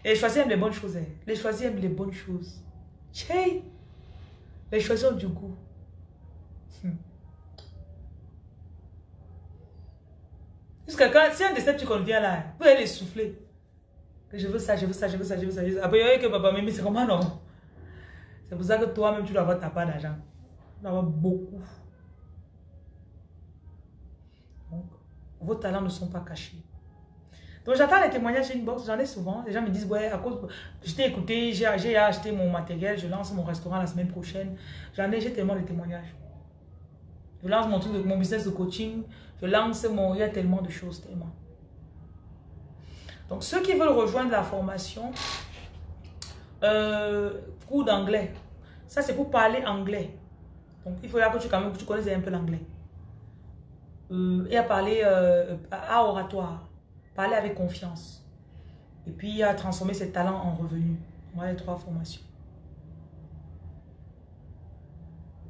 Et les choisis aiment les bonnes choses. Hein. Les choisis aiment les bonnes choses. Hey. Les choisis ont du goût. Jusqu'à quand, si un Decepticon vient là, vous allez les souffler. Que je veux ça, je veux ça, je veux ça, je veux ça. Après, il y a que papa, mais c'est comment non? C'est pour ça que toi-même, tu dois avoir ta part d'argent. Tu dois avoir beaucoup. Donc, vos talents ne sont pas cachés. Donc, j'attends les témoignages inbox, j'en ai souvent. Les gens me disent, ouais, à cause, je t'ai écouté, j'ai acheté mon matériel, je lance mon restaurant la semaine prochaine. J'ai tellement de témoignages. Je lance mon business de coaching, il y a tellement de choses, tellement. Donc, ceux qui veulent rejoindre la formation, cours d'anglais, ça c'est pour parler anglais. Donc, il faut que tu connaisses un peu l'anglais. Et à parler à oratoire. Parler avec confiance. Et puis à transformer ses talents en revenus. Voilà les 3 formations.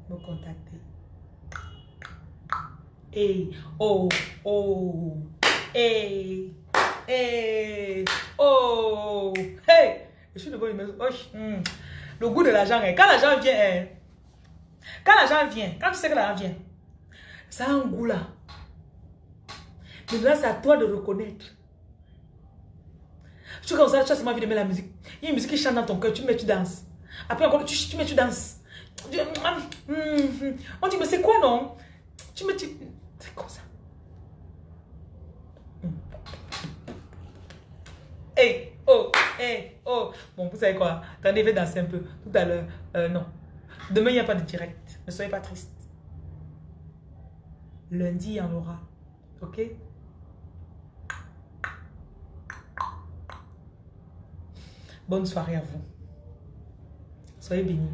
Me contacter. Hey, oh, oh, hey, hey, oh, hey. Je suis de bonne humeur. Le goût de l'argent. Quand l'argent vient, quand tu sais que l'argent vient, ça a un goût là. Maintenant, c'est à toi de reconnaître. Tu as seulement envie de mettre la musique. Il y a une musique qui chante dans ton cœur, tu mets, tu danses. Après encore, tu mets, tu danses. On dit, mais c'est quoi, non? Tu me dis, c'est comme ça. Hey, oh, hey, oh. Bon, vous savez quoi? Attendez, je vais danser un peu. Tout à l'heure, non. Demain, il n'y a pas de direct. Ne soyez pas triste. Lundi, il y en aura. Ok? Bonne soirée à vous. Soyez bénis.